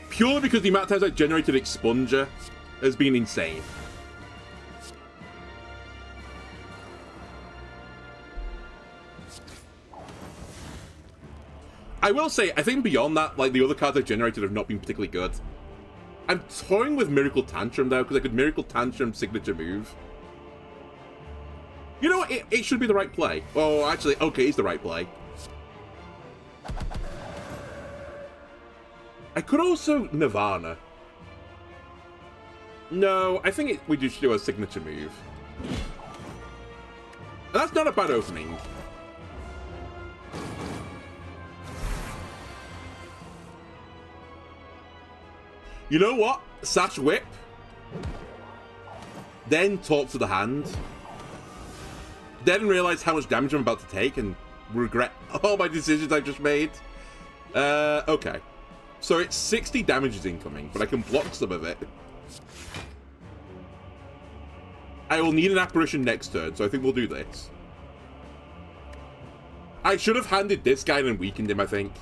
Purely because the amount of times I generated Expunger has been insane. I will say, I think beyond that, the other cards I generated have not been particularly good. I'm toying with Miracle Tantrum, though, because I could Miracle Tantrum signature move. You know what? It should be the right play. Oh, actually, okay, it's the right play. I could also Nirvana. No, I think we just do a signature move. And that's not a bad opening. You know what? Sash Whip. Then talk to the hand. Then realize how much damage I'm about to take and regret all my decisions I just made. Okay. So it's 60 damage is incoming, but I can block some of it. I will need an apparition next turn, so I think we'll do this. I should have handed this guy and weakened him, I think.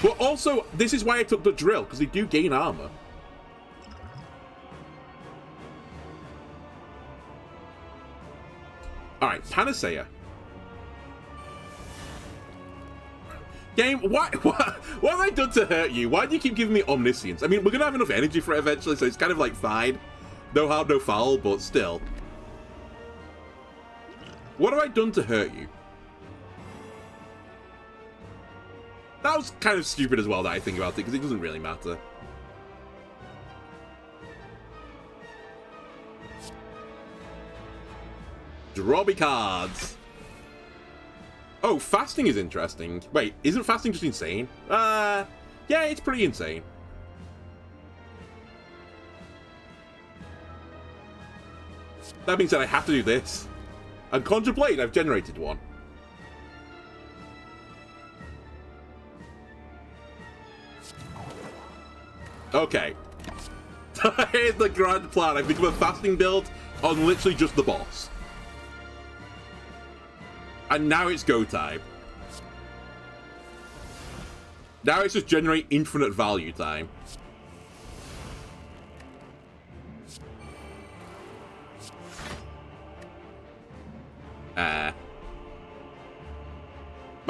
But also, this is why I took the drill, because they do gain armor. Alright, Panacea. Game, what have I done to hurt you? Why do you keep giving me Omniscience? I mean, we're going to have enough energy for it eventually, so it's kind of fine. No harm, no foul, but still. What have I done to hurt you? That was kind of stupid as well that I think about it, because it doesn't really matter. Draw me cards. Oh, fasting is interesting. Wait, isn't fasting just insane? Yeah, it's pretty insane. That being said, I have to do this. And Contemplate, I've generated one. Okay. Here's the grand plan. I've become a fasting build on literally just the boss. And now it's go time. Now it's just generate infinite value time. My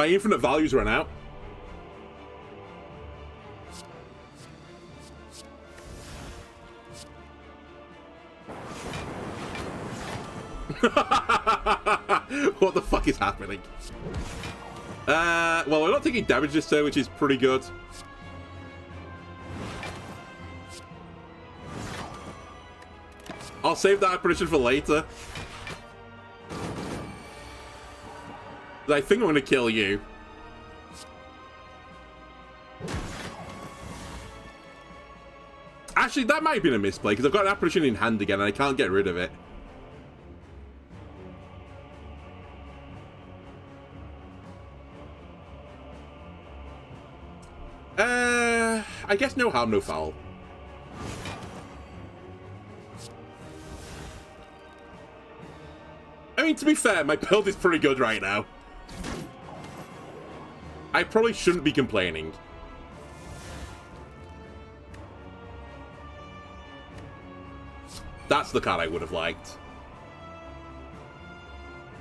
infinite values run out. What the fuck is happening? Well, we're not taking damage this turn, which is pretty good. I'll save that apparition for later. I think I'm going to kill you. Actually, that might have been a misplay, because I've got an apparition in hand again, and I can't get rid of it. I guess no harm, no foul. I mean, to be fair, my build is pretty good right now. I probably shouldn't be complaining. That's the card I would have liked.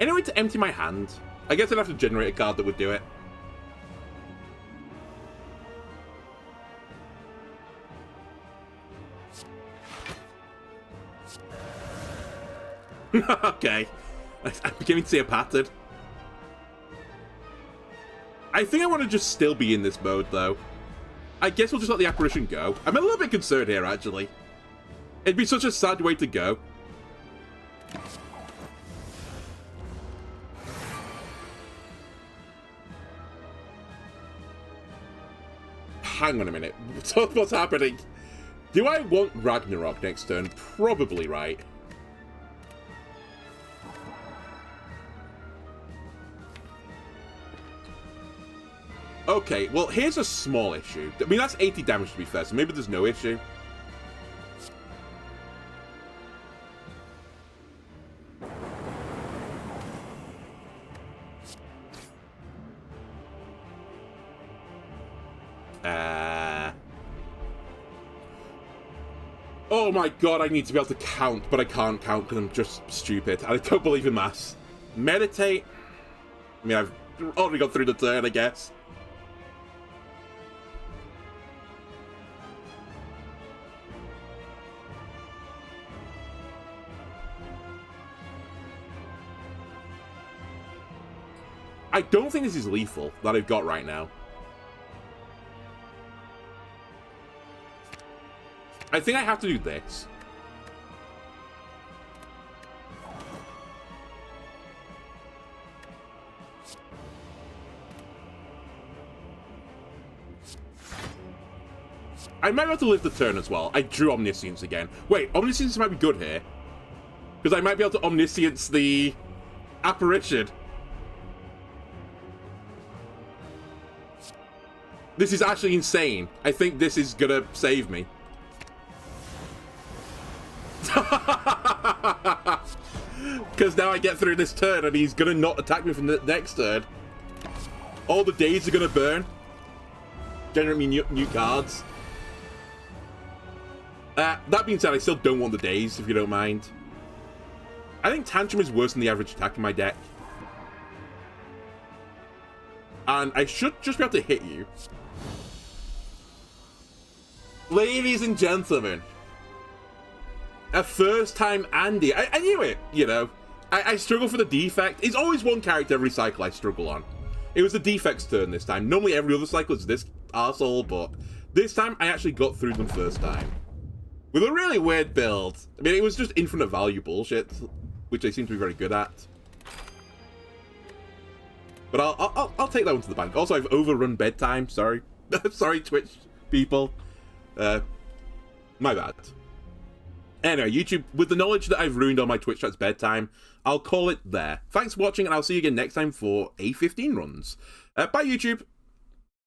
Anyway, to empty my hand, I guess I'd have to generate a card that would do it. Okay. I'm beginning to see a pattern. I think I want to just still be in this mode, though. I guess we'll just let the apparition go. I'm a little bit concerned here, actually. It'd be such a sad way to go. Hang on a minute. What's happening? Do I want Ragnarok next turn? Probably, right? Okay, well, here's a small issue. I mean, that's 80 damage to be fair, so maybe there's no issue. Oh my god, I need to be able to count, but I can't count because I'm just stupid. I don't believe in maths. Meditate. I mean, I've already got through the turn, I guess. I don't think this is lethal, that I've got right now. I think I have to do this. I might have to live the turn as well. I drew Omniscience again. Wait, Omniscience might be good here. Because I might be able to Omniscience the apparition. This is actually insane. I think this is gonna save me. Because now I get through this turn and he's gonna not attack me from the next turn. All the days are gonna burn. Generate me new cards. That being said, I still don't want the days, if you don't mind. I think Tantrum is worse than the average attack in my deck. And I should just be able to hit you. Ladies and gentlemen, a first-time Andy. I knew it, you know. I struggle for the defect. It's always one character every cycle I struggle on. It was the defect's turn this time. Normally every other cycle is this arsehole, but this time I actually got through them first time. With a really weird build. I mean, it was just infinite value bullshit, which they seem to be very good at. But I'll take that one to the bank. Also, I've overrun bedtime. Sorry. Sorry, Twitch people. My bad. Anyway, YouTube, with the knowledge that I've ruined on my Twitch chat's bedtime, I'll call it there. Thanks for watching, and I'll see you again next time for A15 runs. Bye, YouTube.